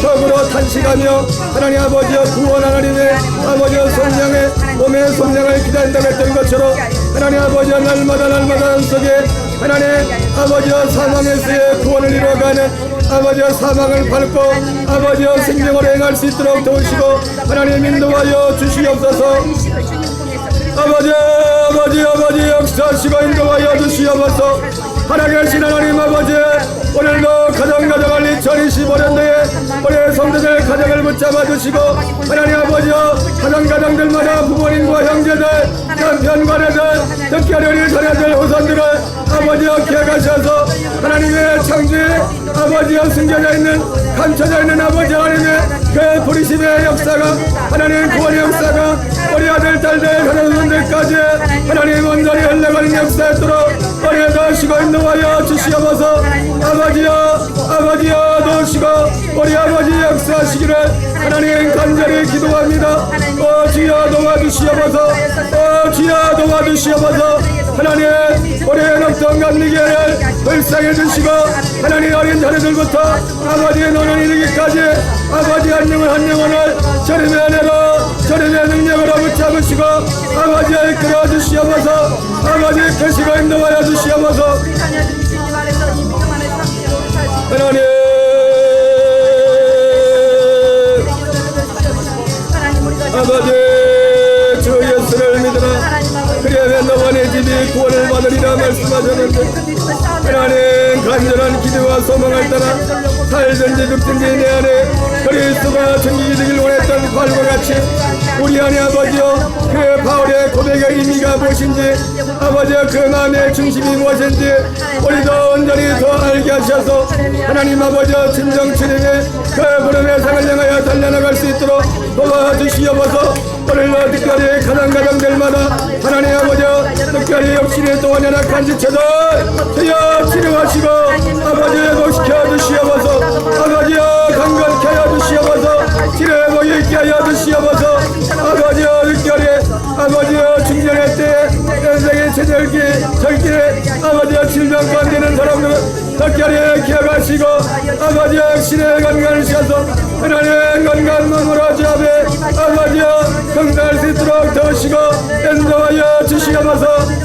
Speaker 5: 적으로 탄식하며 하나님 아버지 구원 하나님의 아버지 성령의 몸의 성령을 기다린다고 했던 것처럼 하나님 아버지 날마다 속에 하나님 아버지 사망에서의 구원을 이뤄가는 아버지 사망을 밟고 아버지 생명을 행할 수 있도록 도우시고 하나님 인도하여 주시옵소서. 아버지 역사하시고 인도하여 주시옵소서. 살아계신 하나님 아버지 오늘도 가정을 2025년도에 우리 성도들 가정을 붙잡아 주시고 하나님 아버지 가정들마다 부모님과 형제들 남편과 아내들 특히 어린 자녀들 후손들을 아버지 기억하셔서 하나님의 창조에 아버지 숨겨져 있는 감춰져 있는 아버지 하나님의 그 부르심의 역사가 하나님 구원의 역사가 우리 아들 딸들 자녀분들까지 하나님 온전히 흘러가는 역사였도록 우리 도우시고 인도하여 주시옵소서. 아버지여 도우시고 우리 아버지 역사하시기를 하나님 간절히 기도합니다. 주여 도와주시옵소서. 주여 도와주시옵소서. 하나님 우리의 녹통 감리교회를 불쌍해 주시고 하나님 어린 자녀들부터 아버지의 노년 이르기까지 아버지 한 영혼을 주님의 은혜로 주님의 능력으로 붙잡으시고 아버지의 이끌어 주시옵소서. 아버지 이끄시고 인도하여 주시옵소서. 하나님 아버지 주 예수를 믿으라 그리하면 너와 내 집이 구원을 받으리라 말씀하셨는데 하나님 간절한 기도와 소망을 따라 살든지 죽든지 내 안에 그리스도가 전기이 되길 원했던 바울과 같이 우리 안에 아버지여 그 바울의 고백의 의미가 무엇인지 아버지여 그 마음의 중심이 무엇인지 우리도 온전히 더 알게 하셔서 하나님 아버지여 진정 주님의 그 부름의 상을 향하여 달려나갈 수 있도록 도와주시옵소서. 오늘도 특별히 가정들마다 하나님 아버지여 특별히 역신의 또한 연약한 지체들 주여 치료하시고 아버지여 회복시켜 주시옵소서. 아버지여 강건케 하여 주시옵소서. 치료회복이 있게 하여 주시옵소서. 아버지여 특별히 아버지여 중년의 때에 인생의 최절기 절기에 아버지여 질병 가운데는 사람들은 특별히 기억하시고 아버지여 신의 건강을 주셔서 하나님 건강 몸으로 주 앞에 아버지여 건강할 수 있도록 도우시고 인도하여 주시옵소서.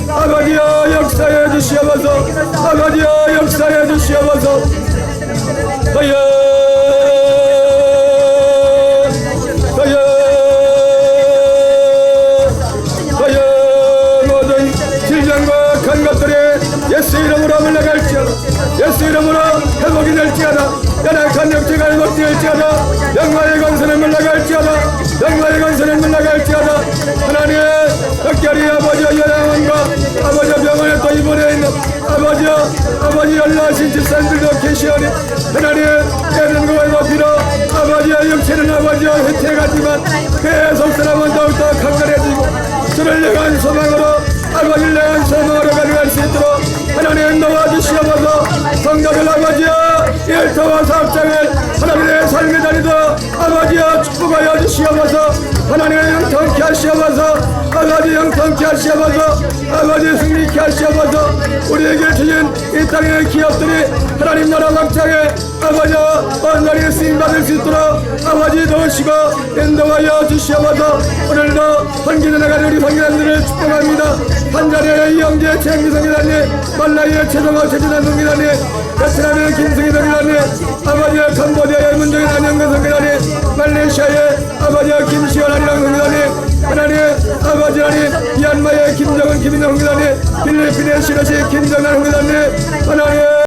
Speaker 5: 아버지여 역사해 주시옵소서. 아버지여 역사해 주시옵소서. 모든 질병과 간 것들이 예수 이름으로 물러갈지어다. 예수 이름으로 회복이 될지어다. 연약한 육체가 회복될지어다. 영광의 건설을 물러갈지어다. 영광의 건설을 물러갈지어다. 하나님 특별히 아버지의 연약함과 아버지의 병원에 또 입원해 있는 아버지 연락하신 집사님들도 계시오니 하나님 깨는 거에 높이로 아버지의 육체는 아버지의 혜택하지만 계속 사람은 더욱더 강건해지고 주를 향한 소망으로 아버지를 향한 소망으로 가져갈 수 있도록 하나님 도와주시옵소서. 성도들 아버지여 일터와 사업장을 하나님의 삶의 자리도 아버지여 축복하여 주시옵소서. 하나님 영통케 하시옵소서. 아버지 영통케 하시옵소서. 아버지 승리케 하시옵소서. 우리에게 주신 이 땅의 기업들이 하나님 나라 막장에 아버지 온전히 쓰임받을 수 있도록 아버지 도우시고 인도하여 주시옵소서. 오늘도 헌기도 나가는 우리 성교단들을 축복합니다. 한자리의 이영재 최영미 성교단님, 말라이의 최정호 최진환 성교단님, 베트남의 김승희 성교단님, 아버지의 캄보디아의 문정인 안영근 성교단님, 말레이시아의 아버지의 김시원 안이랑 성교단님, 하나님 아버지 하나님 미얀마의 김정은 김인영 성교단님, 필리핀의 시로시 김정란 성교단님, 하나님